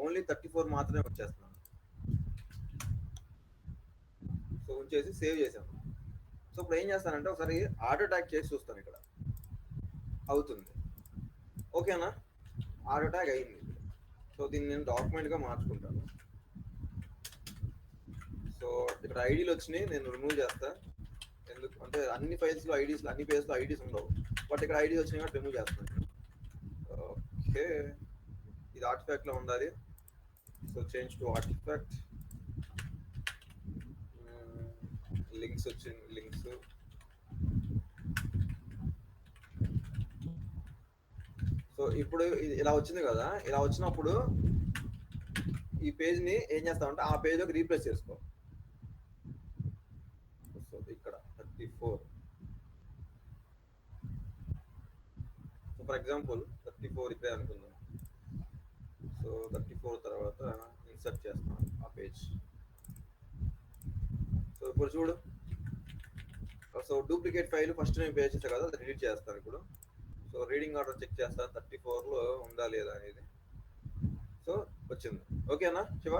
ఓన్లీ 34 మాత్రమే వచ్చేస్తున్నాను. సో ఉంచేసి సేవ్ చేశాను. సో ఇప్పుడు ఏం చేస్తానంటే ఒకసారి ఆటో ట్యాగ్ చేసి చూస్తాను. ఇక్కడ అవుతుంది. ఓకేనా? ఆటో ట్యాగ్ అయింది. సో దీన్ని నేను డాక్యుమెంట్ గా మార్చుకుంటాను. సో ఇక్కడ ఐడీలు వచ్చినాయి, నేను రిమూవ్ చేస్తా. ఎందుకు అంటే అన్ని ఫైల్స్ లో ఐడీస్, అన్ని పేజ్ లో ఐడీస్ ఉండవు. బట్ ఇక్కడ ఐడీస్ వచ్చినాయి కాబట్టి రిమూవ్ చేస్తున్నాను. ఓకే, ఇది ఆర్టిఫాక్ట్ లో ఉండాలి. So change to artefact. Links వచ్చింది, లింక్స్. సో ఇప్పుడు ఇది ఇలా వచ్చింది కదా. ఇలా వచ్చినప్పుడు ఈ పేజ్ ని ఏం చేస్తామంటే ఆ పేజ్ లోకి రీప్లేస్ చేసుకో. సో ఇక్కడ 34. సో ఫర్ ఎగ్జాంపుల్ 34 ఇక్కడే అనుకుందాం. సో 34 తర్వాత ఇన్సర్ట్ చేస్తాం ఆ పేజ్. సో ఇప్పుడు చూడు, సో డూప్లికేట్ ఫైల్ ఫస్ట్ నేను పేజ్ చేసా కదా, డిలీట్ చేస్తాను ఇప్పుడు. సో రీడింగ్ ఆర్డర్ చెక్ చేస్తాను 34లో ఉందా లేదా అనేది. సో వచ్చింది. ఓకేనా శివ?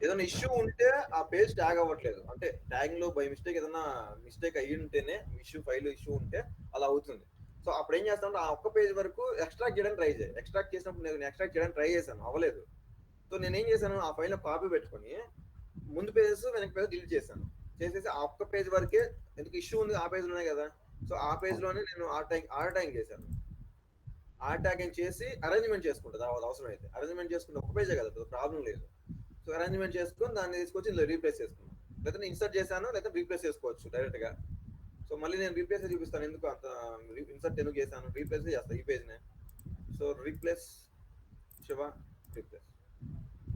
ఏదైనా ఇష్యూ ఉంటే ఆ పేజ్ ట్యాగ్ అవ్వట్లేదు అంటే ట్యాగింగ్ లో బై మిస్టేక్ ఏదైనా మిస్టేక్ అయ్యి ఉంటేనే ఇష్యూ, ఫైల్ ఇష్యూ ఉంటే అలా అవుతుంది. సో అప్పుడు ఏం చేస్తాను, ఆ ఒక్క పేజ్ వరకు ఎక్స్ట్రాక్ట్ చేయడానికి ట్రై చేయాలి. ఎక్స్ట్రాక్ట్ చేసినప్పుడు నేను ఎక్స్ట్రాక్ట్ చేయడానికి ట్రై చేశాను, అవ్వలేదు. సో నేనేం చేశాను, ఆ ఫైల్ కాపీ పెట్టుకొని ముందు పేజెస్ వెనక పేజ్ డిలీట్ చేశాను. చేసేసి ఆ ఒక్క పేజ్ వరకే, ఎందుకు ఇష్యూ ఉంది ఆ పేజ్ లోనే కదా. సో ఆ పేజ్ లోనే నేను ఆర్ ట్యాగ్ చేశాను. ఆర్ ట్యాగింగ్ చేసి అరేంజ్మెంట్ చేసుకుంటుంది అవసరం అయితే. అరేంజ్మెంట్ చేసుకుంటే ఒక పేజే కదా, ప్రాబ్లం లేదు. సో అరేంజ్మెంట్ చేసుకొని దాన్ని తీసుకొచ్చి ఇందులో రీప్లేస్ చేసుకున్నాను. లేదా ఇన్సర్ట్ చేశాను, లేదా రీప్లేస్ చేసుకోవచ్చు డైరెక్ట్ గా. సో మళ్ళీ నేను రీప్లేస్ చూపిస్తాను ఎందుకు అంత ఇన్సర్ట్ ఎందుకు చేశాను. రీప్లేస్ చేస్తాను ఈ పేజ్ నే. So replace Shiva, replace.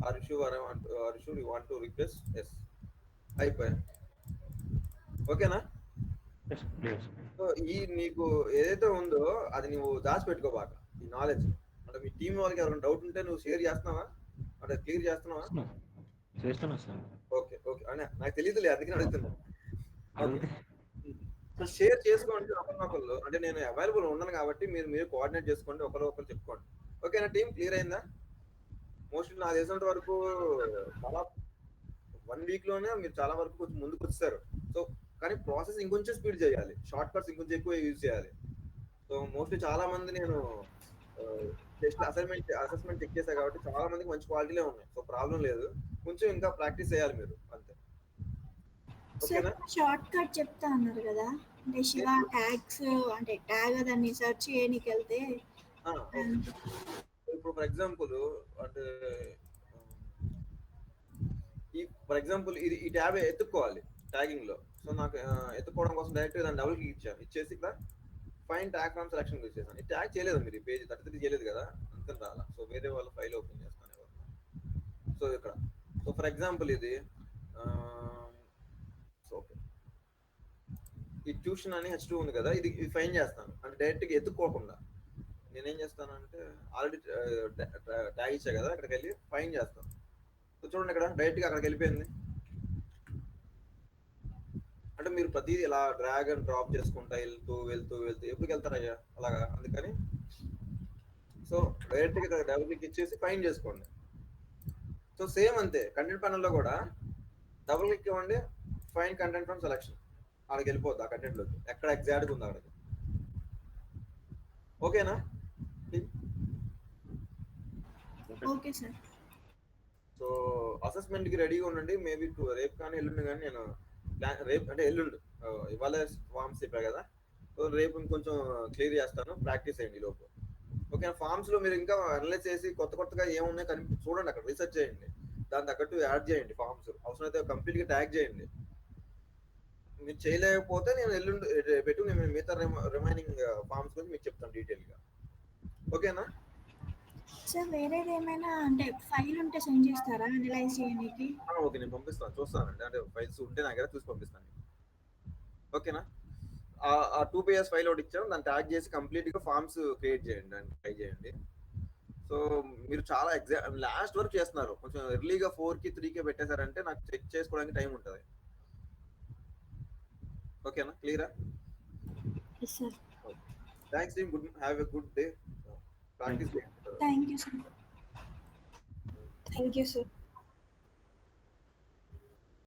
Are you want to replace? Yes, అయిపోయా. ఓకేనా? సో ఈ నీకు ఏదైతే ఉందో అది నువ్వు దాచిపెట్టుకోబాక. ఈ నాలెడ్జ్ అంటే మీ టీం వాళ్ళకి ఎవరైనా డౌట్ ఉంటే నువ్వు షేర్ చేస్తున్నావా, అంటే క్లియర్ చేస్తున్నావా? ఓకే ఓకే, అంటే నాకు తెలియదులే అందుకని అడుగుతున్నాను. సో షేర్ చేసుకోండి ఒకరినొకరు. అంటే నేను అవైలబుల్ ఉన్నాను కాబట్టి మీరు కోఆర్డినేట్ చేసుకోండి, ఒకరు చెప్పుకోండి. ఓకేనా టీం? క్లియర్ అయిందా? మోస్ట్లీ నాకు తెలిసినంత వరకు చాలా 1 వీక్ లోనే మీరు చాలా వరకు కొంచెం ముందుకు వచ్చారు. సో కానీ ప్రాసెస్ ఇంకొంచెం స్పీడ్ చేయాలి, షార్ట్ కట్స్ ఇంకొంచెం ఎక్కువ యూజ్ చేయాలి. సో మోస్ట్లీ చాలా మంది నేను టెస్ట్ అసెస్మెంట్ చెక్ చేశాను కాబట్టి చాలా మందికి మంచి క్వాలిటీలే ఉన్నాయి. సో ప్రాబ్లం లేదు, కొంచెం ఇంకా ప్రాక్టీస్ చేయాలి మీరు అంతే. సార్ ఓకేనా? షార్ట్ కట్ చెప్తా అన్నారు కదా, అంటే శివ ట్యాగ్స్ అంటే ట్యాగ్ దాన్ని సెర్చ్ చేయడానికి వెళ్తే ఓకే. ఇప్పుడు ఫర్ ఎగ్జాంపుల్ అంటే ఫర్ ఎగ్జాంపుల్ ఇది ఈ ట్యాబ్ ఎత్తుక్కోవాలి ట్యాగింగ్ లో. సో నాకు ఎత్తుక్కోవడం కోసం డైరెక్ట్ దాన్ని డబుల్ క్లిక్ ఇచ్చాను, ఇచ్చేసి ఇక్కడ fine tag from selection click చేశాను. ఈ ట్యాగ్ చేయలేదు మీరు, ఈ పేజ్ 33 చేయలేదు కదా, అంతే రాలా. సో వేరే వాళ్ళ ఫైల్ ఓపెన్ చేస్తాను ఎవరు. సో ఇక్కడ సో ఫర్ ఎగ్జాంపుల్ ఇది సో ఓకే, ఈ ట్యూషన్ అని H2 ఉంది కదా, ఇది ఫైన్ చేస్తాను అంటే డైరెక్ట్గా ఎత్తుక్కోకుండా. నేనేం చేస్తానంటే ఆల్రెడీ ట్యాగ్ ఇచ్చా కదా, అక్కడికి వెళ్ళి ఫైన్ చేస్తాను. సో చూడండి ఇక్కడ డైరెక్ట్గా అక్కడికి వెళ్ళిపోయింది. అంటే మీరు ప్రతిదీ ఇలా డ్రాగ్ అండ్ డ్రాప్ చేసుకుంటా వెళ్తూ వెళ్తూ వెళ్తూ ఎప్పటికి వెళ్తారయ్యా అలాగా, అందుకని సో డైరెక్ట్గా ఇక్కడ డబుల్ క్లిక్ ఇచ్చేసి ఫైన్ చేసుకోండి. సో సేమ్ అంతే కంటెంట్ ప్యానల్లో కూడా డబుల్ క్లిక్ ఇవ్వండి, ఫైన్ కంటెంట్ ఫ్రమ్ సెలక్షన్, అక్కడికి వెళ్ళిపోద్ది ఆ కంటెంట్ లోకి ఎక్కడ ఎగ్జాక్ట్గా ఉంది అక్కడికి. ఓకేనా? Okay sir. సో అసెస్మెంట్ కి రెడీగా ఉండండి. మేబీ రేపు కానీ ఎల్లుండి కానీ నేను రేపు అంటే ఎల్లుండి ఇవాళ ఫార్మ్స్ చెప్పా కదా, సో రేపు ఇంకొంచెం క్లియర్ చేస్తాను, ప్రాక్టీస్ అయ్యండి లోపు. ఓకే, ఫార్మ్స్ లో మీరు ఇంకా అనలైజ్ చేసి కొత్తగా ఏమున్నాయి చూడండి, అక్కడ రీసెర్చ్ చేయండి, దాని తగ్గట్టు యాడ్ చేయండి ఫార్మ్స్, అవసరమైతే కంప్లీట్ గా ట్యాగ్ చేయండి. మీరు చేయలేకపోతే నేను ఎల్లుండి పెట్టు, నేను మిగతా రిమైనింగ్ ఫార్మ్స్ గురించి మీకు చెప్తాను డీటెయిల్ గా. ఓకేనా? సార్ వేరేది ఏమైనా అంటే ఫైల్ ఉంటే సెండ్ చేస్తారా అనలైజ్ చేయడానికి? ఓకే, నేను పంపిస్తాను, చూస్తానండి, అంటే ఫైల్స్ ఉంటే నా దగ్గర చూసి పంపిస్తాను. ఓకేనా? ఆ 2 pages ఫైల్ ఒకటి ఇచ్చాను, దాన్ని ట్యాగ్ చేసి కంప్లీట్ గా ఫార్మ్స్ క్రియేట్ చేయండి, దాన్ని ట్రై చేయండి. సో మీరు చాలా లాస్ట్ వరకు చేస్తున్నారు, కొంచెం ఎర్లీగా 4కి 3కి పెట్టేశారంటే నాకు చెక్ చేసుకోవడానికి టైం ఉంటుంది. ఓకేనా? క్లియరా? Yes sir. Thanks team, good have a good day. Practice చేయండి. Thank you sir. Thank you sir.